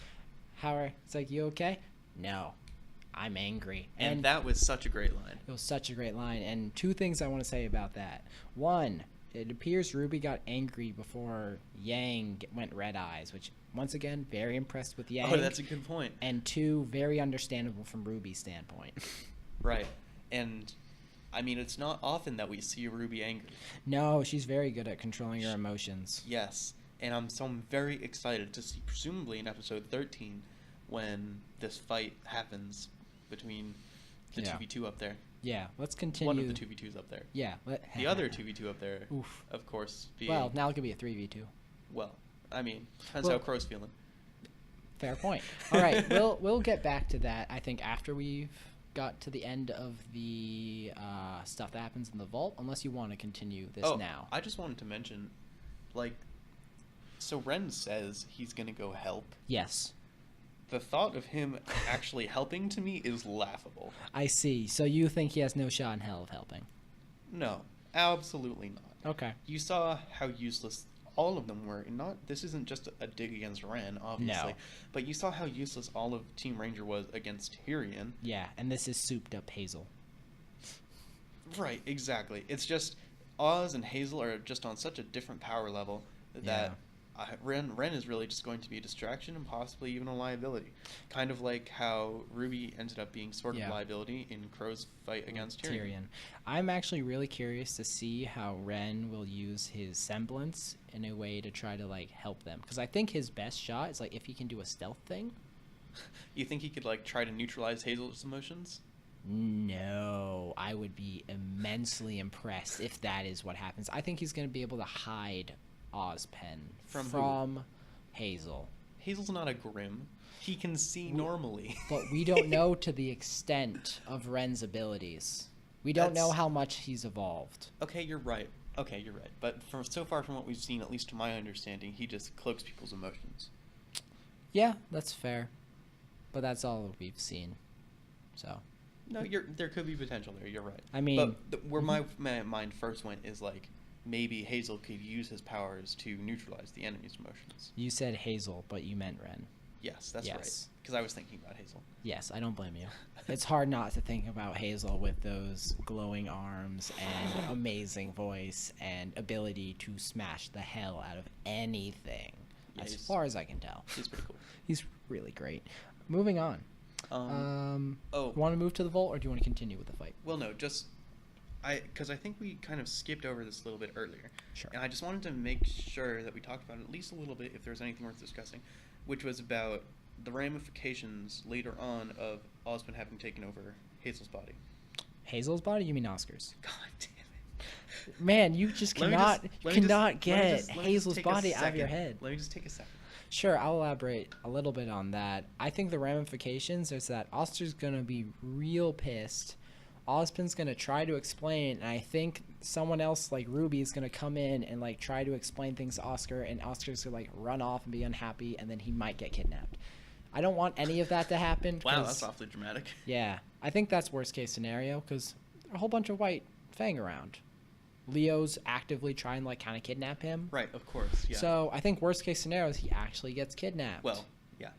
It's like, you okay? No, I'm angry. And that was such a great line. It was such a great line. And two things I want to say about that. One, it appears RWBY got angry before Yang went red eyes, which, once again, very impressed with Yang. Oh, that's a good point. And two, very understandable from RWBY's standpoint. Right. And, I mean, it's not often that we see RWBY angry. No, she's very good at controlling her emotions. Yes. And I'm very excited to see, presumably in episode 13, when this fight happens between the 2v2 up there. Yeah, let's continue. One of the 2v2s up there. Yeah. The other 2v2 up there, of course, being... Well, now it could be a 3v2. Well, I mean, depends how Crow's feeling. Fair point. All right, we'll get back to that, I think, after we've got to the end of the stuff that happens in the vault, unless you want to continue this now. I just wanted to mention, like, so Ren says he's going to go help. Yes. The thought of him actually helping to me is laughable. I see. So you think he has no shot in hell of helping? No, absolutely not. Okay. You saw how useless all of them were. And this isn't just a dig against Ren, obviously. No. But you saw how useless all of Team Ranger was against Tyrion. Yeah, and this is souped up Hazel. Right, exactly. It's just Oz and Hazel are just on such a different power level that... Ren is really just going to be a distraction and possibly even a liability. Kind of like how RWBY ended up being sort of a liability in Crow's fight against Tyrion. I'm actually really curious to see how Ren will use his semblance in a way to try to like help them. Because I think his best shot is like if he can do a stealth thing. You think he could like try to neutralize Hazel's emotions? No, I would be immensely impressed if that is what happens. I think he's going to be able to hide Ozpen from Hazel. Hazel's not a Grimm. He can see normally. But we don't know to the extent of Ren's abilities. We don't know how much he's evolved. Okay, you're right. But so far from what we've seen, at least to my understanding, he just cloaks people's emotions. Yeah, that's fair. But that's all we've seen. So. No, there could be potential there. You're right. I mean, but where my mind first went is like, maybe Hazel could use his powers to neutralize the enemy's emotions. You said Hazel, but you meant Ren. Yes, that's right. Because I was thinking about Hazel. Yes, I don't blame you. It's hard not to think about Hazel with those glowing arms and amazing voice and ability to smash the hell out of anything, as far as I can tell. He's pretty cool. He's really great. Moving on. Want to move to the vault, or do you want to continue with the fight? Well, no, because I think we kind of skipped over this a little bit earlier. Sure. And I just wanted to make sure that we talked about it at least a little bit, if there's anything worth discussing, which was about the ramifications later on of Osmond having taken over Hazel's body. Hazel's body? You mean Oscar's? God damn it. Man, you just cannot get Hazel's body out of your head. Let me just take a second. Sure, I'll elaborate a little bit on that. I think the ramifications is that Oscar's going to be real pissed. Osmond's going to try to explain, and I think someone else like Ruby is going to come in and like try to explain things to Oscar, and Oscar's going to like run off and be unhappy, and then he might get kidnapped. I don't want any of that to happen. Wow, that's awfully dramatic. Yeah, I think that's worst case scenario because a whole bunch of White Fang around. Leo's actively trying to like kind of kidnap him. Right, of course. Yeah. So I think worst case scenario is he actually gets kidnapped. Well, yeah.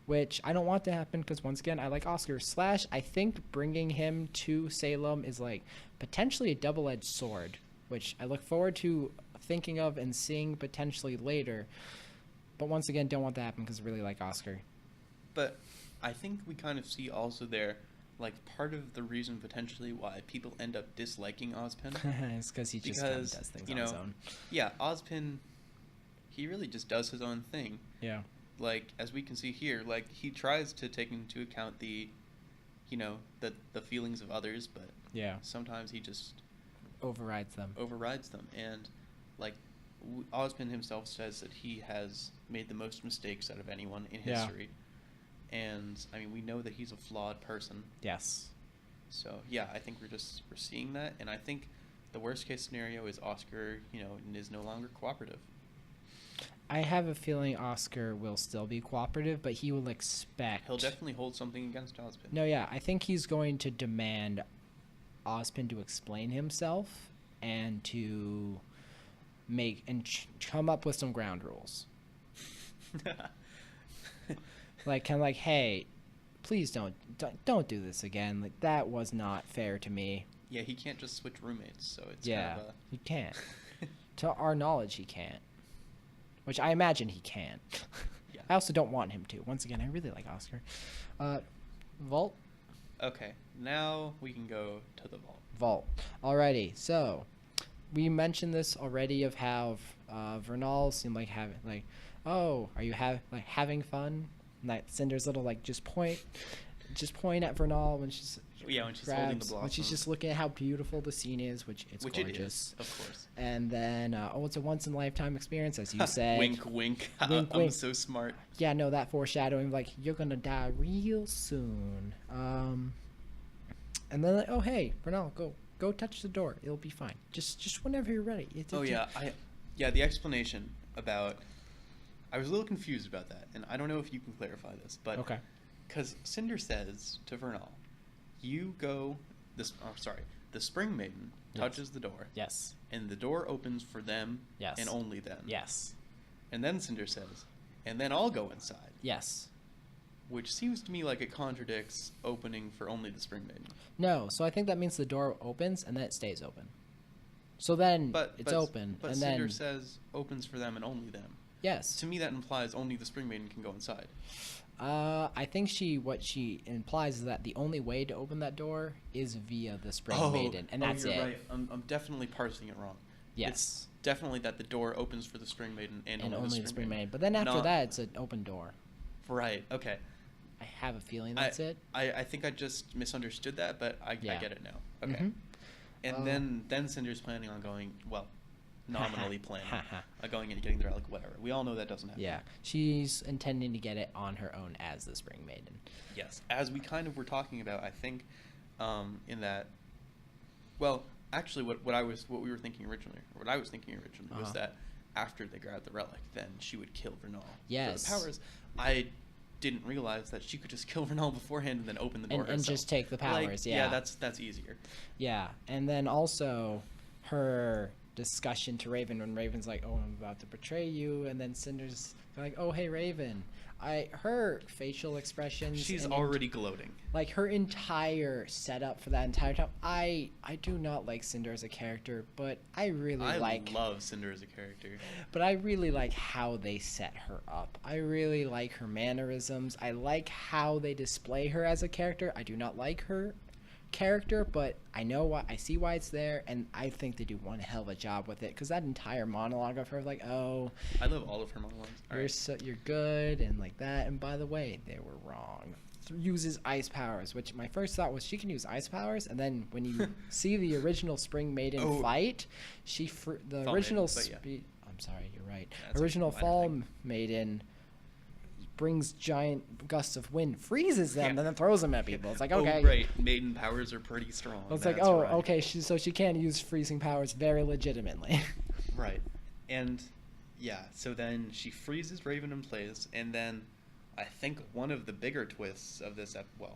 Which I don't want to happen because once again I like Oscar. / I think bringing him to Salem is like potentially a double-edged sword, which I look forward to thinking of and seeing potentially later. But once again, don't want that to happen because I really like Oscar. But I think we kind of see also there, like, part of the reason potentially why people end up disliking Ozpin. It's because he just kind of does things on his own. Yeah, Ozpin, he really just does his own thing. Yeah. Like, as we can see here, like, he tries to take into account the feelings of others, but yeah, sometimes he just overrides them. And, like, Ozpin himself says that he has made the most mistakes out of anyone in history. And, I mean, we know that he's a flawed person. Yes. So, yeah, I think we're seeing that. And I think the worst case scenario is Oscar, is no longer cooperative. I have a feeling Oscar will still be cooperative, but he will expect... He'll definitely hold something against Ozpin. No, yeah, I think he's going to demand Ozpin to explain himself and to make and come up with some ground rules. Like, kind of like, hey, please don't do this again. Like, that was not fair to me. Yeah, he can't just switch roommates, so it's kind of he can't. To our knowledge, he can't. Which I imagine he can. Yeah. I also don't want him to. Once again, I really like Oscar. Vault? Okay, now we can go to the vault. Vault. Alrighty, so we mentioned this already of how Vernal seemed like having, like, oh, are you having fun? And that Cinder's little, like, just point at Vernal when she's holding the blossom. When she's just looking at how beautiful the scene is, which gorgeous. It is, of course. And then, it's a once-in-lifetime experience, as you said. Wink, wink. Wink, I'm wink. so smart. Yeah, no, that foreshadowing, like, you're gonna die real soon. And then, like, oh, hey, Vernal, go touch the door. It'll be fine. Just whenever you're ready. The explanation about... I was a little confused about that, and I don't know if you can clarify this, but... Okay. Because Cinder says to Vernal, the Spring Maiden touches the door. Yes. And the door opens for them. Yes. And only them. Yes. And then Cinder says, and then I'll go inside. Yes. Which seems to me like it contradicts opening for only the Spring Maiden. No, so I think that means the door opens and then it stays open. So then it's open. But and Cinder then says opens for them and only them. Yes. To me that implies only the Spring Maiden can go inside. I think what she implies is that the only way to open that door is via the Spring Maiden, and that's you're it. Right. I'm definitely parsing it wrong. Yes. It's definitely that the door opens for the Spring Maiden and only the Spring Maiden. But then after that, it's an open door. Right. Okay. I have a feeling that's it. I think I just misunderstood that, but I get it now. Okay. Mm-hmm. And then Cinder's planning on going, nominally planning on going and getting the relic, whatever. We all know that doesn't happen. Yeah. She's intending to get it on her own as the Spring Maiden. Yes. As we kind of were talking about, I think, in that, well, actually what we were thinking originally, or what I was thinking originally was that after they grabbed the relic, then she would kill Vernal. Yes. For the powers, I didn't realize that she could just kill Vernal beforehand and then open the door herself. And just take the powers, Yeah, that's easier. Yeah, and then also her discussion to Raven when Raven's like, "Oh, I'm about to betray you," and then Cinder's like, "Oh, hey, Raven." Her facial expressions. She's already gloating. Like her entire setup for that entire time. I do not like Cinder as a character, but I love Cinder as a character. But I really like how they set her up. I really like her mannerisms. I like how they display her as a character. I do not like her character, but I see why it's there, and I think they do one hell of a job with it, because that entire monologue of her like, "Oh, I love all of her monologues. You're good," and like that, and by the way, they were wrong. Uses ice powers, which my first thought was she can use ice powers, and then when you see the original Spring Maiden fight, I'm sorry, you're right. That's original Fall Maiden brings giant gusts of wind, freezes them, and then throws them at people. It's like, okay. Oh, right. Maiden powers are pretty strong. It's like, oh, right. Okay, so she can use freezing powers very legitimately. Right. And, yeah, so then she freezes Raven in place, and then I think one of the big twists of this episode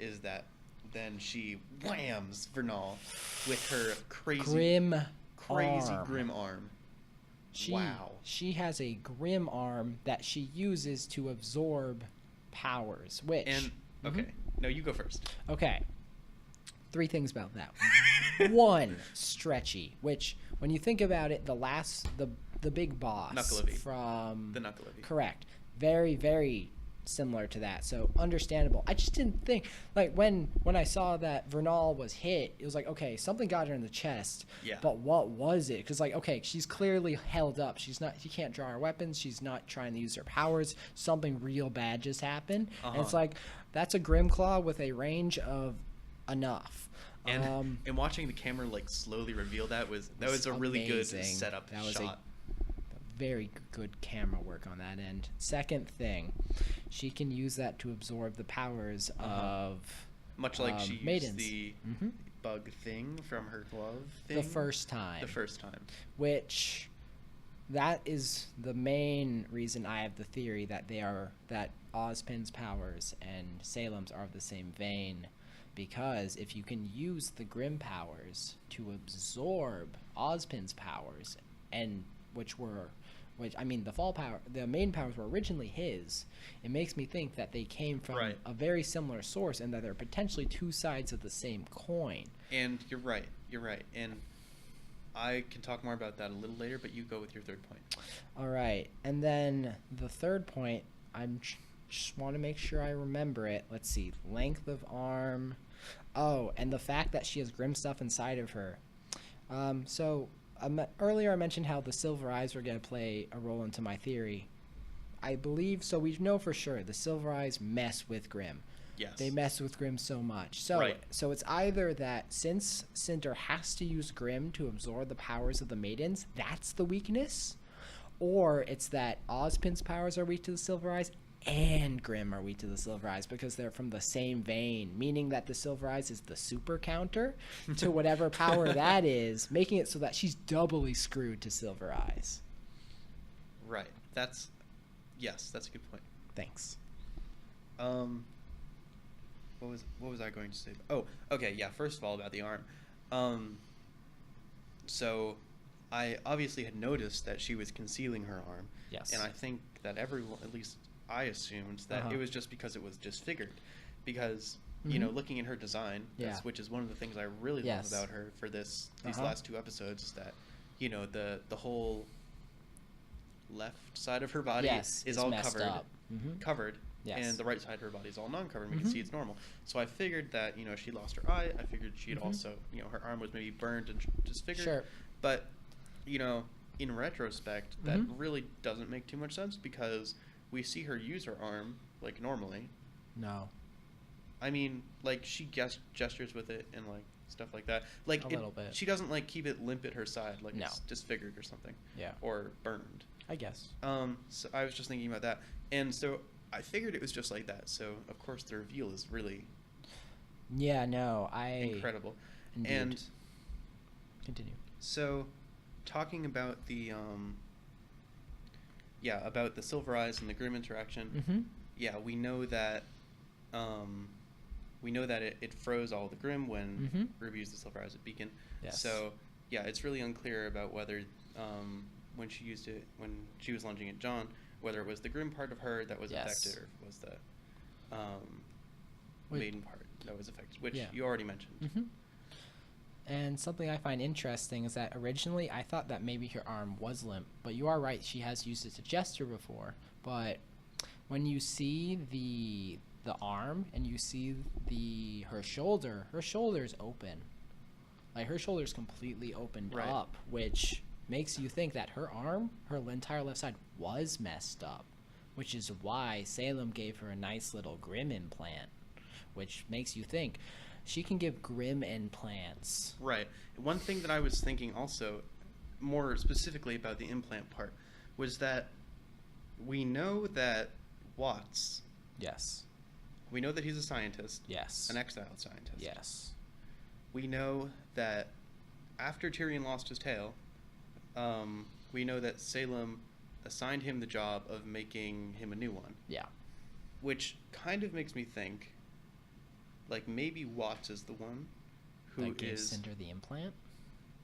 is that then she whams Vernal with her crazy grim arm. She has a grim arm that she uses to absorb powers, which... Okay. No, you go first. Okay. 3 things about that. 1, stretchy, which, when you think about it, the big boss from... The Knucklehead. Correct. Very, very similar to that, so understandable. I just didn't think, like, when I saw that Vernal was hit, it was like, okay, something got her in the chest. Yeah. But what was it? Because, like, okay, she's clearly held up. She can't draw her weapons. She's not trying to use her powers. Something real bad just happened. And it's like, that's a Grimclaw with a range of enough. And watching the camera like slowly reveal that was a really good setup shot. Very good camera work on that end. Second thing, she can use that to absorb the powers of much like she maidens. Used the bug thing from her glove thing. The first time. Which that is the main reason I have the theory that that Ozpin's powers and Salem's are of the same vein. Because if you can use the Grim powers to absorb Ozpin's powers, and the main powers were originally his, it makes me think that they came from a very similar source, and that they're potentially 2 sides of the same coin. And you're right. And I can talk more about that a little later, but you go with your third point. All right. And then the third point, just want to make sure I remember it. Let's see. Length of arm. Oh, and the fact that she has grim stuff inside of her. Earlier I mentioned how the silver eyes were going to play a role into my theory. I believe, so we know for sure, the silver eyes mess with Grim. Yes. They mess with Grim so much. So it's either that since Cinder has to use Grim to absorb the powers of the maidens, that's the weakness, or it's that Ozpin's powers are weak to the silver eyes and Grim are weak to the silver eyes because they're from the same vein, meaning that the silver eyes is the super counter to whatever power that is, making it so that she's doubly screwed to silver eyes. Right. That's a good point. Thanks. What was I going to say? Oh, okay, yeah, first of all about the arm. So I obviously had noticed that she was concealing her arm. Yes. And I think that everyone, at least I assumed, that it was just because it was disfigured. Because, looking at her design, which is one of the things I really love about her for these last 2 episodes, is that, the whole left side of her body is all covered. Yes. And the right side of her body is all non-covered, and we can see it's normal. So I figured that, she lost her eye. I figured she'd also, her arm was maybe burned and disfigured. Sure. But, in retrospect, that really doesn't make too much sense because we see her use her arm, like, normally. No. I mean, like, she gestures with it and, like, stuff like that. Like, a little bit. She doesn't, like, keep it limp at her side, like it's disfigured or something. Yeah. Or burned. I guess. So I was just thinking about that. And so I figured it was just like that. So, of course, the reveal is really... Yeah, no, incredible. Indeed. And... Continue. So, talking about the... about the silver eyes and the Grim interaction. Yeah, we know that we know that it froze all the Grimm when Ruby used the silver as a beacon. Yes. So yeah, it's really unclear about whether when she used it when she was lunging at John, whether it was the Grimm part of her that was affected, or if it was the maiden part that was affected, which you already mentioned. And something I find interesting is that originally I thought that maybe her arm was limp, but you are right, she has used it to gesture before. But when you see the arm and you see her shoulder is open. Like, her shoulder's completely opened up, which makes you think that her arm, her entire left side, was messed up, which is why Salem gave her a nice little Grimm implant, which makes you think she can give Grimm implants. Right. One thing that I was thinking also, more specifically about the implant part, was that we know that Watts... Yes. We know that he's a scientist. Yes. An exiled scientist. Yes. We know that after Tyrion lost his tail, we know that Salem assigned him the job of making him a new one. Yeah. Which kind of makes me think, like, maybe Watts is the one who that gave Cinder the implant?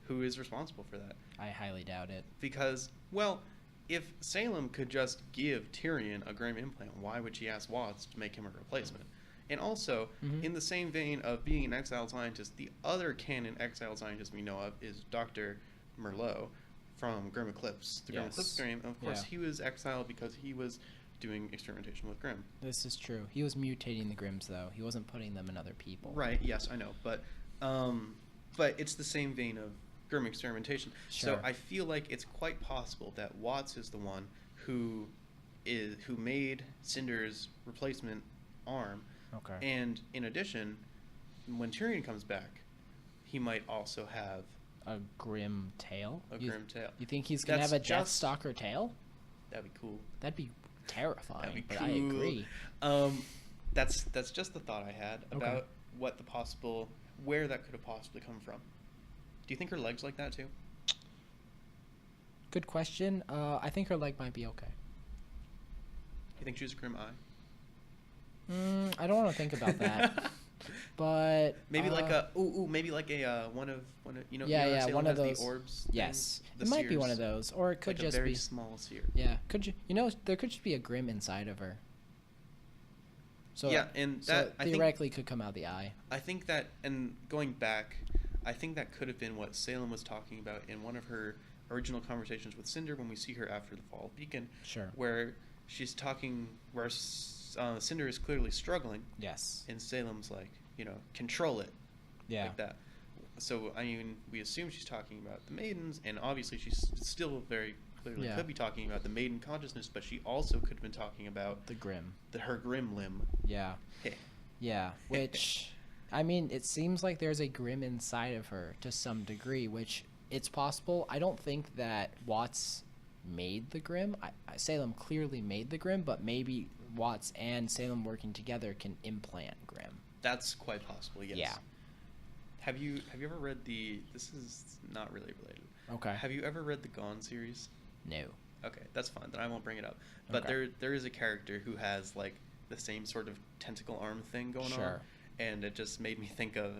Who is responsible for that. I highly doubt it. Because, well, if Salem could just give Tyrion a Grimm implant, why would she ask Watts to make him a replacement? And also, in the same vein of being an exiled scientist, the other canon exiled scientist we know of is Dr. Merlot from Grimm Eclipse. The Grimm Eclipse Dream. And of course, he was exiled because he was doing experimentation with Grimm. This is true. He was mutating the Grimms, though. He wasn't putting them in other people. Right, yes, I know. But it's the same vein of Grimm experimentation. Sure. So I feel like it's quite possible that Watts is the one who made Cinder's replacement arm. Okay. And in addition, when Tyrion comes back, he might also have a Grimm tail. Grimm tail. You think he's gonna have a Deathstalker tail? That'd be cool. That'd be terrifying. That'd be but cool. I agree. That's just the thought I had about where that could have possibly come from. Do you think her leg's like that too? Good question. I think her leg might be okay. You think she was a Grimm eye? I don't want to think about that. But maybe one of you know. Yeah, one of those. The orbs. Yes, things, it might be one of those, or it could like just a very be small seer. Yeah, there could just be a Grimm inside of her. So yeah, and that theoretically could come out the eye. I think that, and going back, I think that could have been what Salem was talking about in one of her original conversations with Cinder when we see her after the fall of Beacon. Sure. Where she's talking, where Cinder is clearly struggling. Yes. And Salem's like, control it. Yeah. Like that. So, I mean, we assume she's talking about the maidens, and obviously she's still very clearly could be talking about the maiden consciousness, but she also could have been talking about the Grimm. Her Grimm limb. Yeah. Yeah, which, I mean, it seems like there's a Grimm inside of her to some degree, which it's possible. I don't think that Watts made the Grimm. Salem clearly made the Grimm, but maybe Watts and Salem working together can implant Grimm. That's quite possible, yes. Yeah. Have you ever read this is not really related. Okay. Have you ever read the Gone series? No. Okay, that's fine. Then I won't bring it up. But there is a character who has like the same sort of tentacle arm thing going on. And it just made me think of,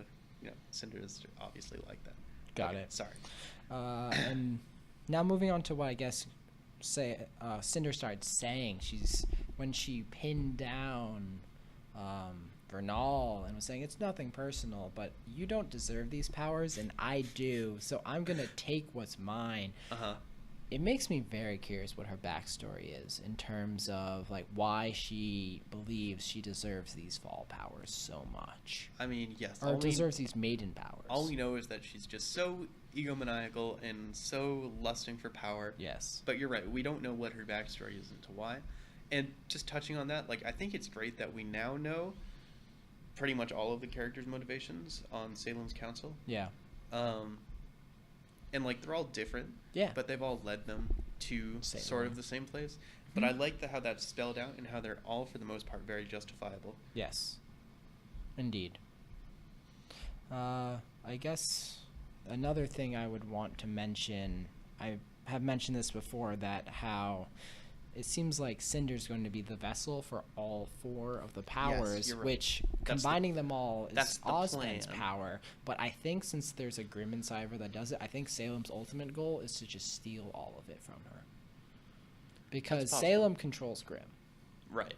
Cinder is obviously like that. Got it. Sorry. And now moving on to what I guess Cinder started saying. When she pinned down Vernal and was saying, it's nothing personal, but you don't deserve these powers and I do, so I'm gonna take what's mine. It makes me very curious what her backstory is in terms of like why she believes she deserves these fall powers so much. I mean, yes. Or deserves these maiden powers. All we know is that she's just so egomaniacal and so lusting for power. Yes. But you're right, we don't know what her backstory is into why. And just touching on that, like, I think it's great that we now know pretty much all of the characters' motivations on Salem's council. Yeah. And, like, they're all different. Yeah. But they've all led them to Salem. sort of the same place. But I like how that's spelled out and how they're all, for the most part, very justifiable. Yes. Indeed. I guess another thing I would want to mention, I have mentioned this before, that how it seems like Cinder's going to be the vessel for all 4 of the powers, right. which combining them all is Ozman's power. But I think since there's a Grimm inside her that does it, I think Salem's ultimate goal is to just steal all of it from her. Because Salem controls Grimm. Right.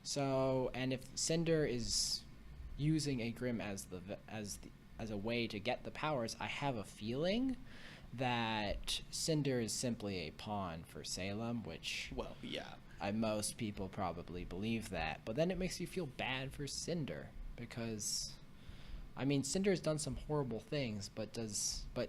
So, and if Cinder is using a Grimm as a way to get the powers, I have a feeling that Cinder is simply a pawn for Salem, which most people probably believe that. But then it makes you feel bad for Cinder because, I mean, Cinder's done some horrible things, but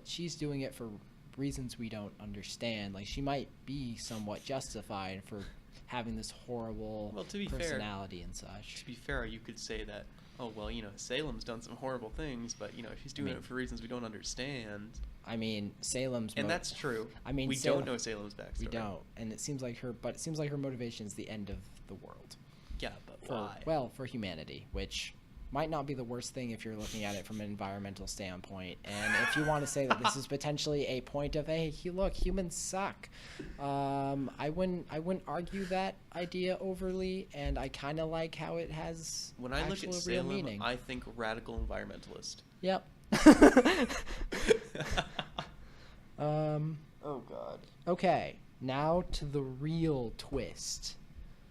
she's doing it for reasons we don't understand. Like, she might be somewhat justified for having this horrible personality and such. To be fair, you could say that, oh, well, Salem's done some horrible things, but, she's doing it for reasons we don't understand. I mean, Salem's... And that's true. I mean, we don't know Salem's backstory. We don't. And it seems like her motivation is the end of the world. Yeah, but why? Well, for humanity, which might not be the worst thing if you're looking at it from an environmental standpoint. And if you want to say that this is potentially a point of, hey, look, humans suck. I wouldn't argue that idea overly, and I kind of like how it has when I look at Salem, meaning. I think radical environmentalist. Yep. Oh God. Okay, now to the real twist.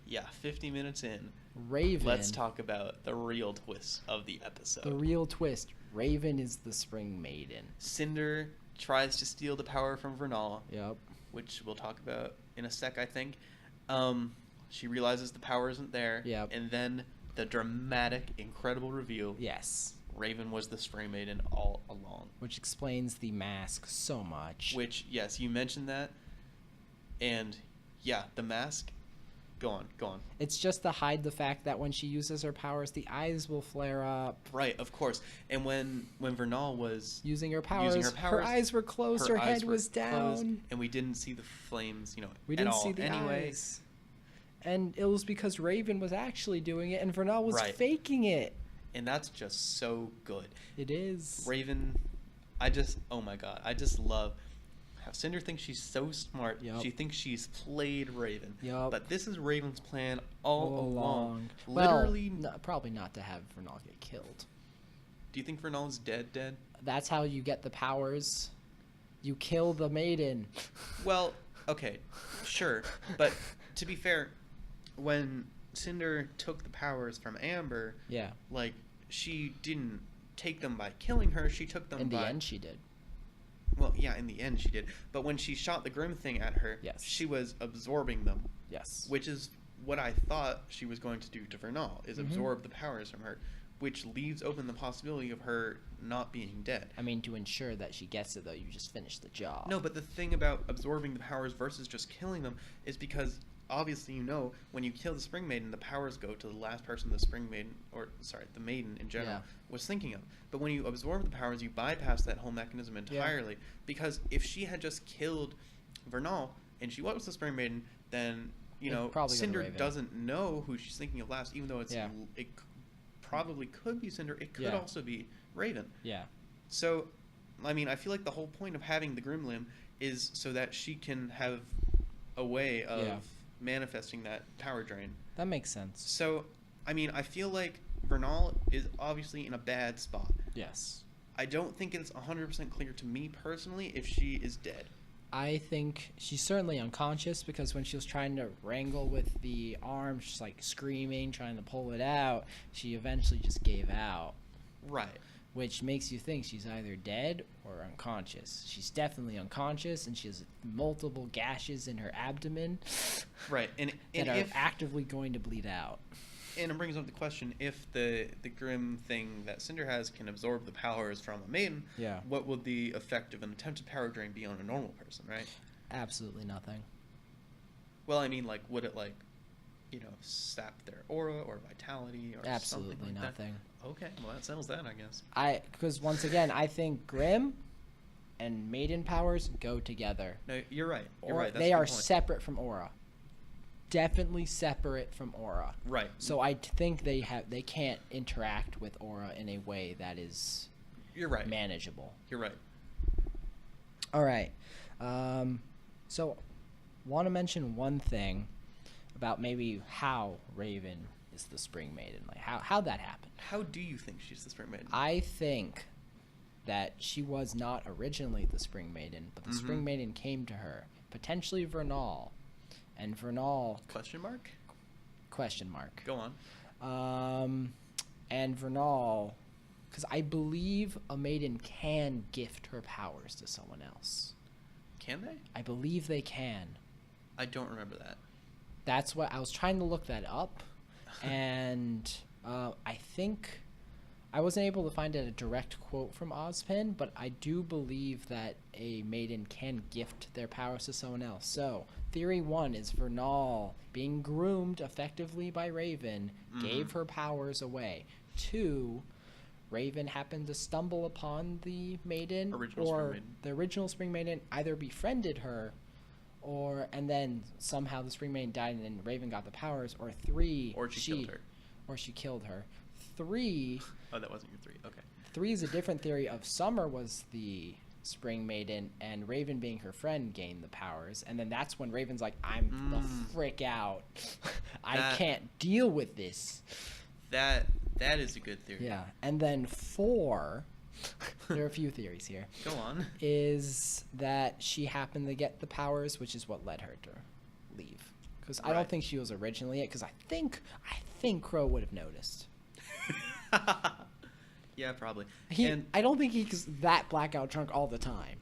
Yeah, 50 minutes in. Raven. Let's talk about the real twist of the episode. The real twist. Raven is the Spring Maiden. Cinder tries to steal the power from Vernal. Yep. Which we'll talk about in a sec, I think. She realizes the power isn't there. Yep. And then the dramatic, incredible reveal. Yes. Raven was the Spring Maiden all along. Which explains the mask so much. Which, yes, you mentioned that. And, yeah, the mask... Go on. It's just to hide the fact that when she uses her powers, the eyes will flare up. Right, of course. And when Vernal was... Using her powers, her eyes were closed, her head was down. And we didn't see the flames, we didn't see the eyes. And it was because Raven was actually doing it, and Vernal was faking it. And that's just so good. It is. Raven, oh my God, I just love how Cinder thinks she's so smart. Yep. She thinks she's played Raven. Yep. But this is Raven's plan all along. Literally. Well, probably not to have Vernal get killed. Do you think Vernal's dead? That's how you get the powers. You kill the maiden. Well, okay, sure. But to be fair, when Cinder took the powers from Amber, she didn't take them by killing her. She took them in the end, she did. Well, yeah, in the end she did. But when she shot the Grimm thing at her, she was absorbing them. Yes. Which is what I thought she was going to do to Vernal, is absorb the powers from her, which leaves open the possibility of her not being dead. I mean, to ensure that she gets it, though, you just finish the job. No, but the thing about absorbing the powers versus just killing them is because... Obviously, when you kill the Spring Maiden, the powers go to the last person the Spring Maiden, the Maiden in general, was thinking of. But when you absorb the powers, you bypass that whole mechanism entirely. Because if she had just killed Vernal, and she was the Spring Maiden, then, Cinder doesn't know who she's thinking of last, even though it probably could be Cinder. It could also be Raven. Yeah. So, I mean, I feel like the whole point of having the Grimm limb is so that she can have a way of... manifesting that power drain. That makes sense. So, I mean, I feel like Vernal is obviously in a bad spot. Yes. I don't think it's 100% clear to me personally if she is dead. I think she's certainly unconscious because when she was trying to wrangle with the arm, she's like screaming, trying to pull it out. She eventually just gave out. Right. Which makes you think she's either dead or unconscious. She's definitely unconscious, and she has multiple gashes in her abdomen. Right, and that are actively going to bleed out. And it brings up the question: if the Grimm thing that Cinder has can absorb the powers from a maiden, what would the effect of an attempted power drain be on a normal person? Right. Absolutely nothing. Well, I mean, would it sap their aura or vitality or absolutely something like nothing. That? Okay, well that settles that, I guess. Because once again, I think Grimm and Maiden powers go together. No, you're right. You're right. That's they are separate from aura. Definitely separate from aura. Right. So I think they can't interact with aura in a way that is. You're right. Manageable. You're right. All right. So, want to mention one thing. about maybe how Raven is the Spring Maiden, like how that happened. How do you think she's the Spring Maiden? I think that she was not originally the Spring Maiden, but the Spring Maiden came to her, potentially Vernal, and Vernal... Question mark? Question mark. Go on. And Vernal, because I believe a maiden can gift her powers to someone else. Can they? I believe they can. I don't remember that. That's what I was trying to look that up, and I think I wasn't able to find a direct quote from Ozpin, but I do believe that a maiden can gift their powers to someone else. So, theory 1 is Vernal, being groomed effectively by Raven, gave her powers away. 2, Raven happened to stumble upon the maiden, the original Spring Maiden either befriended her, and then somehow the Spring Maiden died and then Raven got the powers, or 3, or she killed her. Or she killed her. 3... Oh, that wasn't your 3. Okay. 3 is a different theory of Summer was the Spring Maiden, and Raven being her friend gained the powers. And then that's when Raven's like, I'm the frick out. I can't deal with this. That is a good theory. Yeah. And then 4, there are a few theories here. Go on. Is that she happened to get the powers, which is what led her to leave. Because I don't think she was originally it, because I think Crow would have noticed. Yeah, probably. I don't think he's that blackout drunk all the time.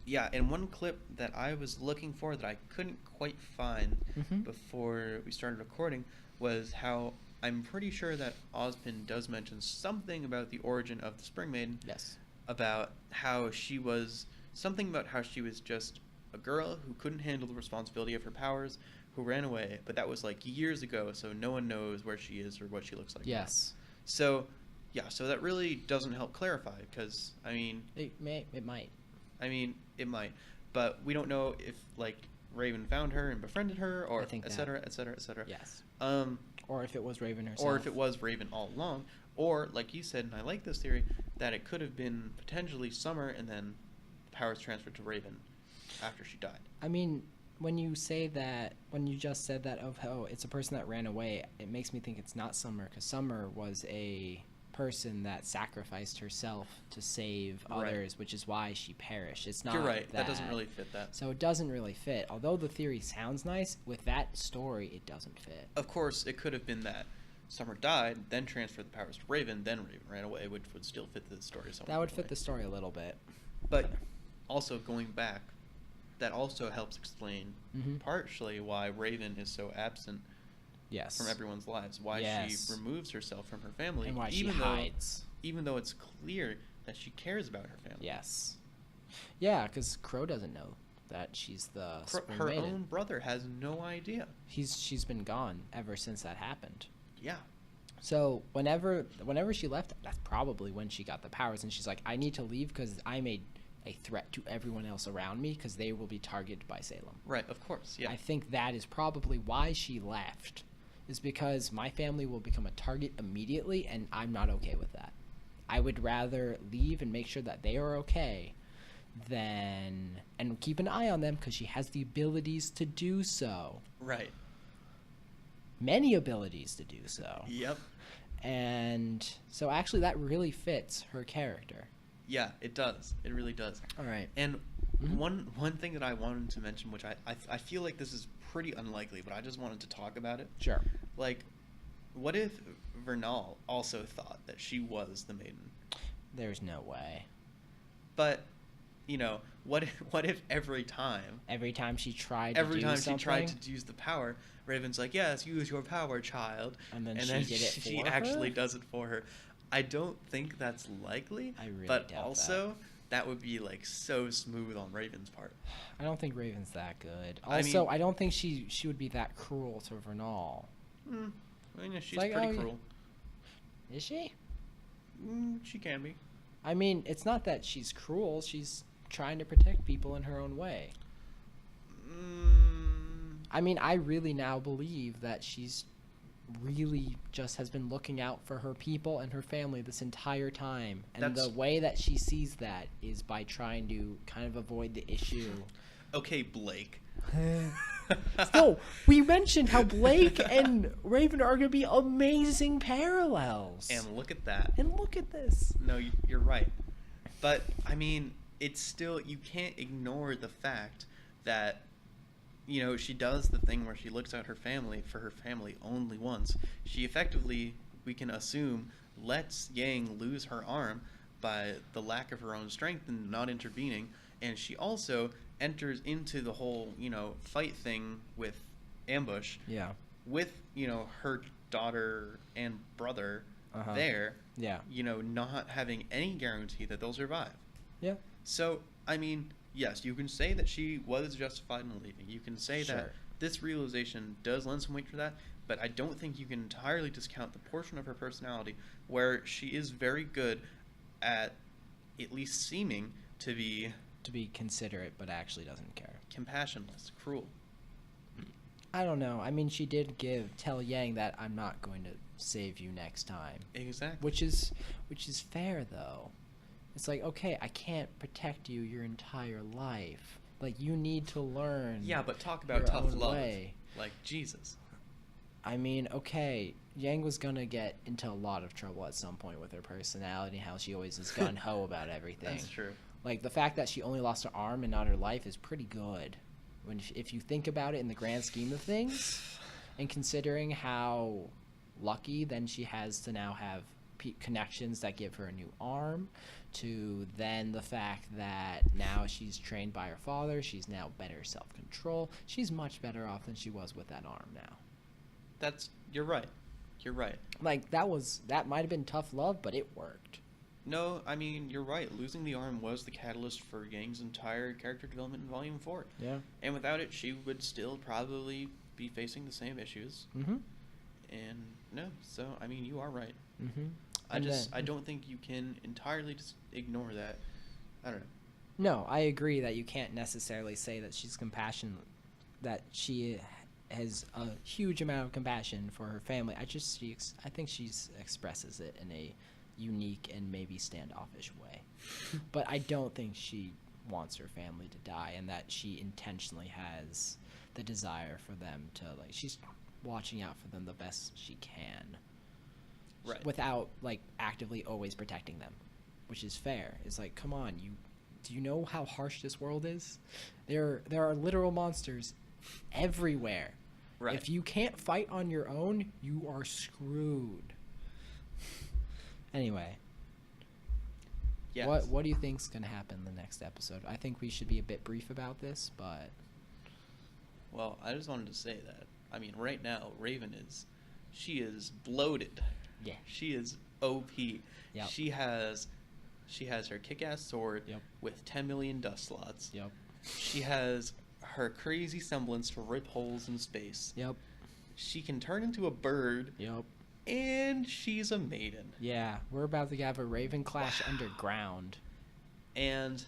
Yeah, and one clip that I was looking for that I couldn't quite find before we started recording was how I'm pretty sure that Ozpin does mention something about the origin of the Spring Maiden. Yes. About how she was just a girl who couldn't handle the responsibility of her powers, who ran away, but that was like years ago, so no one knows where she is or what she looks like. Yes. So, yeah, so that really doesn't help clarify, because, I mean... It might. I mean, it might, but we don't know if, like, Raven found her and befriended her, or et cetera, et cetera, et cetera. Yes. Or if it was Raven herself. Or if it was Raven all along. Or, like you said, and I like this theory, that it could have been potentially Summer and then the powers transferred to Raven after she died. I mean, when you just said that it's a person that ran away, it makes me think it's not Summer, because Summer was a person that sacrificed herself to save others, which is why she perished. It's not. You're right. That doesn't really fit that. So it doesn't really fit. Although the theory sounds nice, with that story, it doesn't fit. Of course, it could have been that Summer died, then transferred the powers to Raven, then Raven ran away, which would still fit the story somewhat. That would fit the story a little bit. But also, going back, that also helps explain partially why Raven is so absent from everyone's lives, why she removes herself from her family, and why she hides. Even though it's clear that she cares about her family. Yes. Yeah, because Crow doesn't know that she's the Spring Maiden. Her own brother has no idea. She's been gone ever since that happened. Yeah. So whenever she left, that's probably when she got the powers, and she's like, I need to leave because I made a threat to everyone else around me because they will be targeted by Salem. Right, of course, yeah. I think that is probably why she left, is because my family will become a target immediately, and I'm not okay with that. I would rather leave and make sure that they are okay and keep an eye on them because she has the abilities to do so. Right. Many abilities to do so. Yep. And so actually that really fits her character. Yeah, it does. It really does. All right. And one thing that I wanted to mention, which I feel like this is pretty unlikely, but I just wanted to talk about it. Sure. Like, what if Vernal also thought that she was the maiden? There's no way. But, you know, what if every time she tried to use the power, Raven's like, yes, use your power, child. And then she actually does it for her. I don't think that's likely. I really doubt that. Also, that would be like so smooth on Raven's part. I don't think Raven's that good. Also, I don't think she would be that cruel to Vernal. I mean, she's pretty cruel. Is she? She can be. I mean, it's not that she's cruel. She's trying to protect people in her own way. I mean, I really now believe that she's really just has been looking out for her people and her family this entire time. And the way that she sees that is by trying to kind of avoid the issue. Okay, Blake. Still, we mentioned how Blake and Raven are going to be amazing parallels. And look at that. And look at this. No, you're right. But, I mean, it's still, you can't ignore the fact that, you know, she does the thing where she looks at her family for her family only once. She effectively, we can assume, lets Yang lose her arm by the lack of her own strength and not intervening. And she also enters into the whole, you know, fight thing with Ambush. Yeah. With, you know, her daughter and brother there. Yeah. You know, not having any guarantee that they'll survive. Yeah. So, I mean, yes, you can say that she was justified in leaving. You can say that this realization does lend some weight for that, but I don't think you can entirely discount the portion of her personality where she is very good at least seeming to be considerate, but actually doesn't care. Compassionless, cruel. I don't know. I mean, she did tell Yang that I'm not going to save you next time. Exactly. Which is fair, though. It's like, okay, I can't protect you your entire life. Like, you need to learn. Yeah, but talk about tough love. Like, Jesus. I mean, okay, Yang was gonna get into a lot of trouble at some point with her personality, how she always is gung-ho about everything. That's true. Like, the fact that she only lost her arm and not her life is pretty good. If you think about it in the grand scheme of things, and considering how lucky then she has to now have connections that give her a new arm, to then the fact that now she's trained by her father, she's now better self-control, she's much better off than she was with that arm now. You're right. You're right. Like, that might have been tough love, but it worked. No, I mean, you're right. Losing the arm was the catalyst for Yang's entire character development in Volume 4. Yeah. And without it, she would still probably be facing the same issues. Mm-hmm. And no, so, I mean, you are right. Mm-hmm. I don't think you can entirely just ignore that. I don't know. No, I agree that you can't necessarily say that she's compassionate, that she has a huge amount of compassion for her family. I think she expresses it in a unique and maybe standoffish way. But I don't think she wants her family to die, and that she intentionally has the desire for them to, like, she's watching out for them the best she can. Right. Without, like, actively always protecting them, which is fair. It's like, come on, do you know how harsh this world is? There are literal monsters everywhere. Right. If you can't fight on your own, you are screwed. Anyway. Yes. What do you think's going to happen in the next episode? I think we should be a bit brief about this, but... Well, I just wanted to say that, I mean, right now, Raven she is bloated. Yeah. She is OP. Yep. She has her kick-ass sword with 10 million dust slots. Yep. She has her crazy semblance to rip holes in space. Yep. She can turn into a bird. Yep. And she's a maiden. Yeah, we're about to have a Raven clash underground. And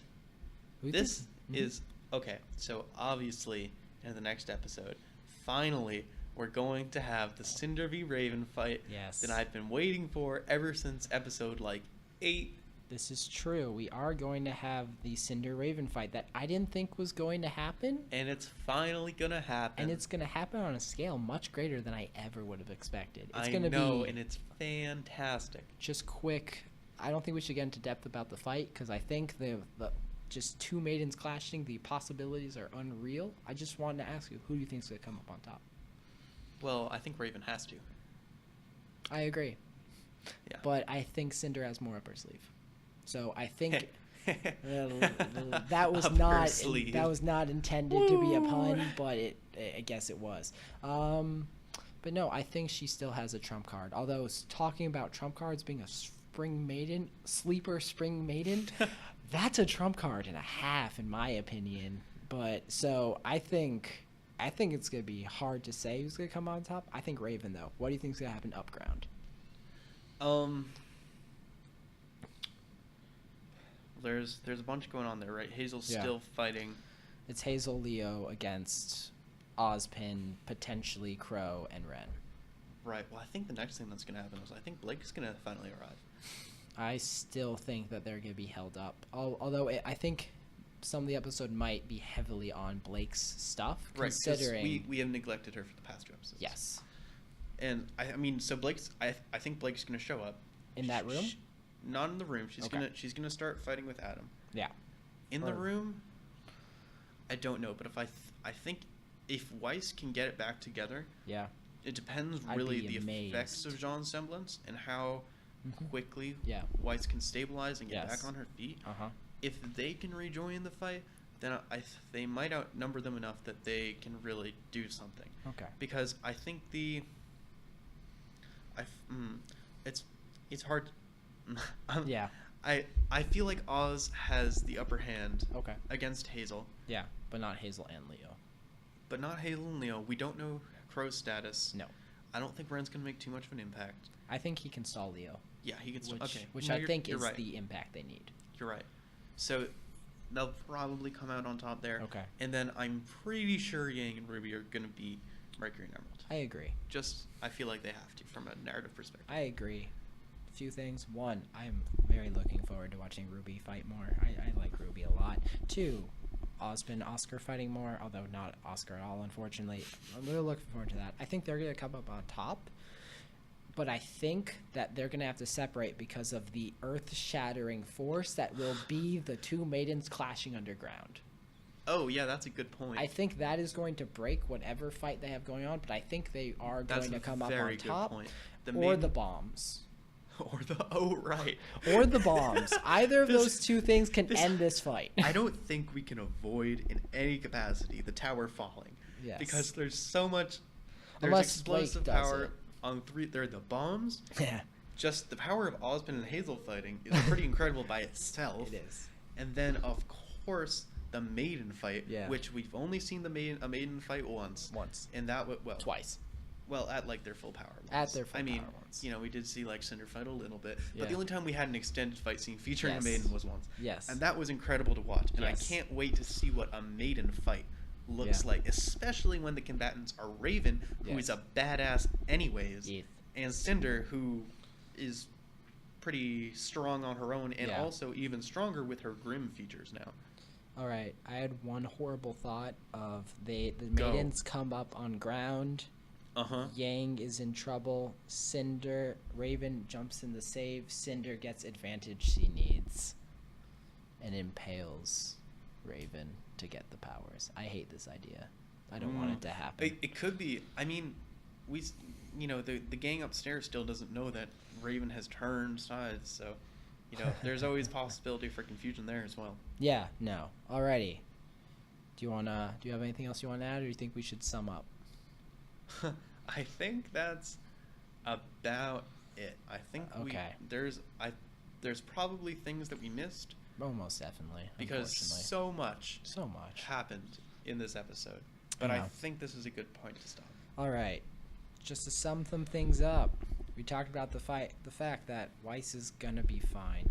this is... Okay, so obviously, in the next episode, finally, we're going to have the Cinder v. Raven fight that I've been waiting for ever since episode, 8. This is true. We are going to have the Cinder Raven fight that I didn't think was going to happen. And it's finally going to happen. And it's going to happen on a scale much greater than I ever would have expected. It's I going to know, and it's fantastic. Just quick, I don't think we should get into depth about the fight, because I think the just two maidens clashing, the possibilities are unreal. I just wanted to ask you, who do you think is going to come up on top? Well, I think Raven has to. I agree. Yeah. But I think Cinder has more up her sleeve. So I think that was not intended to be a pun, but I guess it was. But no, I think she still has a trump card. Although talking about trump cards being a sleeper spring maiden, that's a trump card and a half in my opinion. But so I think it's gonna be hard to say who's gonna come on top. I think Raven though. What do you think is gonna happen up ground? There's a bunch going on there, right? Hazel's still fighting. It's Hazel, Leo against Ozpin, potentially Crow, and Ren. Right. Well, I think the next thing that's going to happen is I think Blake is going to finally arrive. I still think that they're going to be held up. Although I think some of the episode might be heavily on Blake's stuff, right, considering we have neglected her for the past 2 episodes. Yes. And I mean, so I think Blake's gonna show up in that room. Not in the room. She's gonna start fighting with Adam. Yeah. In the room, I don't know, but if I think if Weiss can get it back together, yeah, it depends really the effects of Juane's semblance and how quickly Weiss can stabilize and get back on her feet. If they can rejoin the fight, then they might outnumber them enough that they can really do something. Okay. Because I think it's hard. Yeah. I feel like Oz has the upper hand. Okay. Against Hazel. Yeah, but not Hazel and Leo. But not Hazel and Leo. We don't know Crow's status. No. I don't think Ren's gonna make too much of an impact. I think he can stall Leo. Yeah, he can stall. Okay. Which I think is the impact they need. You're right. So they'll probably come out on top there. Okay. And then I'm pretty sure Yang and RWBY are gonna be Mercury and Emerald. I agree. I feel like they have to from a narrative perspective. I agree. A few things. One, I'm very looking forward to watching RWBY fight more. I like RWBY a lot. Two, Ozpin, Oscar fighting more, although not Oscar at all, unfortunately. I'm really looking forward to that. I think they're going to come up on top, but I think that they're going to have to separate because of the earth-shattering force that will be the two maidens clashing underground. Oh, yeah, that's a good point. I think that is going to break whatever fight they have going on, but I think they are going to come up on top. Or the bombs. Right. Or the bombs. Either of those two things can end this fight. I don't think we can avoid in any capacity the tower falling. Yes. Because there's so much. There's Unless explosive Blake power it. on 3. There are the bombs. Yeah. Just the power of Ozpin and Hazel fighting is pretty incredible by itself. It is. And then, of course, the maiden fight, yeah. which we've only seen a maiden fight once. And that twice. Well, at like their full power. At their full power once. You know, we did see like Cinder fight a little bit, but the only time we had an extended fight scene featuring a maiden was once. Yes. And that was incredible to watch, and I can't wait to see what a maiden fight looks like, especially when the combatants are Raven, who is a badass anyways, and Cinder, who is pretty strong on her own, and also even stronger with her Grim features now. All right, I had one horrible thought of the maidens come up on ground. Yang is in trouble. Cinder, Raven jumps in the save. Cinder gets advantage she needs and impales Raven to get the powers. I hate this idea. I don't want it to happen. It could be. I mean, the gang upstairs still doesn't know that Raven has turned sides, so there's always possibility for confusion there as well. Yeah. No. Alrighty. Do you have anything else you want to add, or do you think we should sum up? I think that's about it. I think there's probably things that we missed. Oh, most definitely. Because so much happened in this episode. But I think this is a good point to stop. All right. Just to sum some things up, we talked about the fact that Weiss is gonna be fine.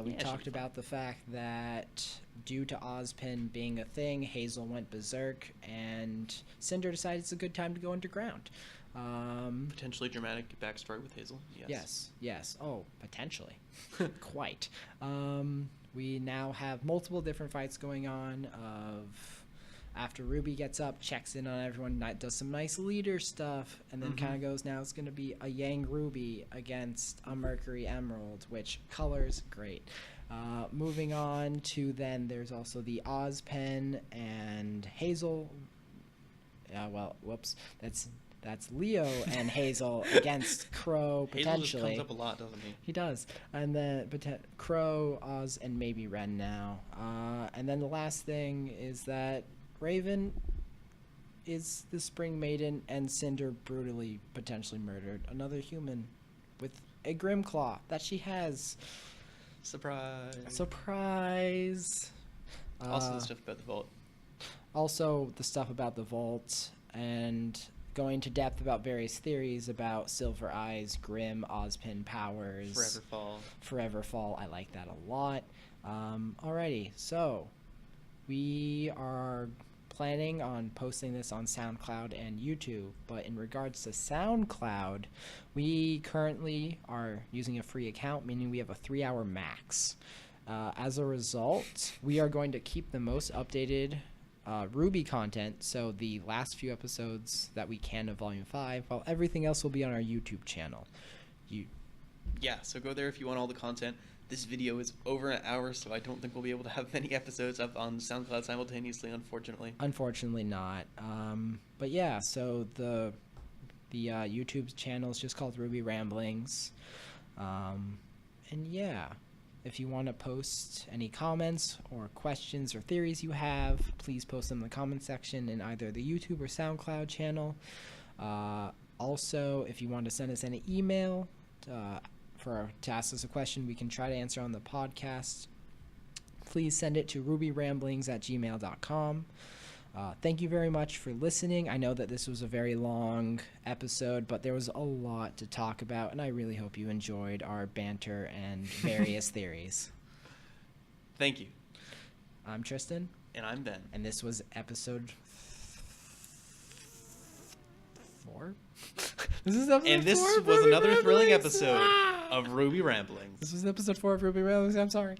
We talked about the fact that due to Ozpin being a thing, Hazel went berserk, and Cinder decided it's a good time to go underground. Potentially dramatic backstory with Hazel. Yes. Oh, potentially. Quite. We now have multiple different fights going on after RWBY gets up, checks in on everyone, does some nice leader stuff, and then kind of goes, now it's going to be a Yang RWBY against a Mercury Emerald, which colors great. Moving on to then, there's also the Ozpin and Hazel. That's Leo and Hazel against Crow, potentially. Hazel just comes up a lot, doesn't he? He does. And then Crow, Oz, and maybe Ren now. And then the last thing is that Raven is the Spring Maiden, and Cinder brutally, potentially murdered another human with a Grimclaw that she has. Surprise. Also the stuff about the vault. Also the stuff about the vault, and going into depth about various theories about Silver Eyes, Grim, Ozpin powers. Forever Fall. I like that a lot. Alrighty, so we are planning on posting this on SoundCloud and YouTube, but in regards to SoundCloud, we currently are using a free account, meaning we have a 3-hour max. As a result, we are going to keep the most updated RWBY content, so the last few episodes that we can of Volume 5, while everything else will be on our YouTube channel. Yeah, so go there if you want all the content. This video is over an hour, so I don't think we'll be able to have many episodes up on SoundCloud simultaneously, unfortunately. Unfortunately not. But yeah, so the YouTube channel is just called RWBY Ramblings. And yeah, if you want to post any comments or questions or theories you have, please post them in the comment section in either the YouTube or SoundCloud channel. Also, if you want to send us any email to ask us a question we can try to answer on the podcast, please send it to rubyramblings@gmail.com. Thank you very much for listening. I know that this was a very long episode, but there was a lot to talk about, and I really hope you enjoyed our banter and various theories. Thank you. I'm Tristan. And I'm Ben. And this was episode 4? This is episode 4 and this was another thrilling episode of RWBY Ramblings. This was episode 4 of RWBY Ramblings. I'm sorry.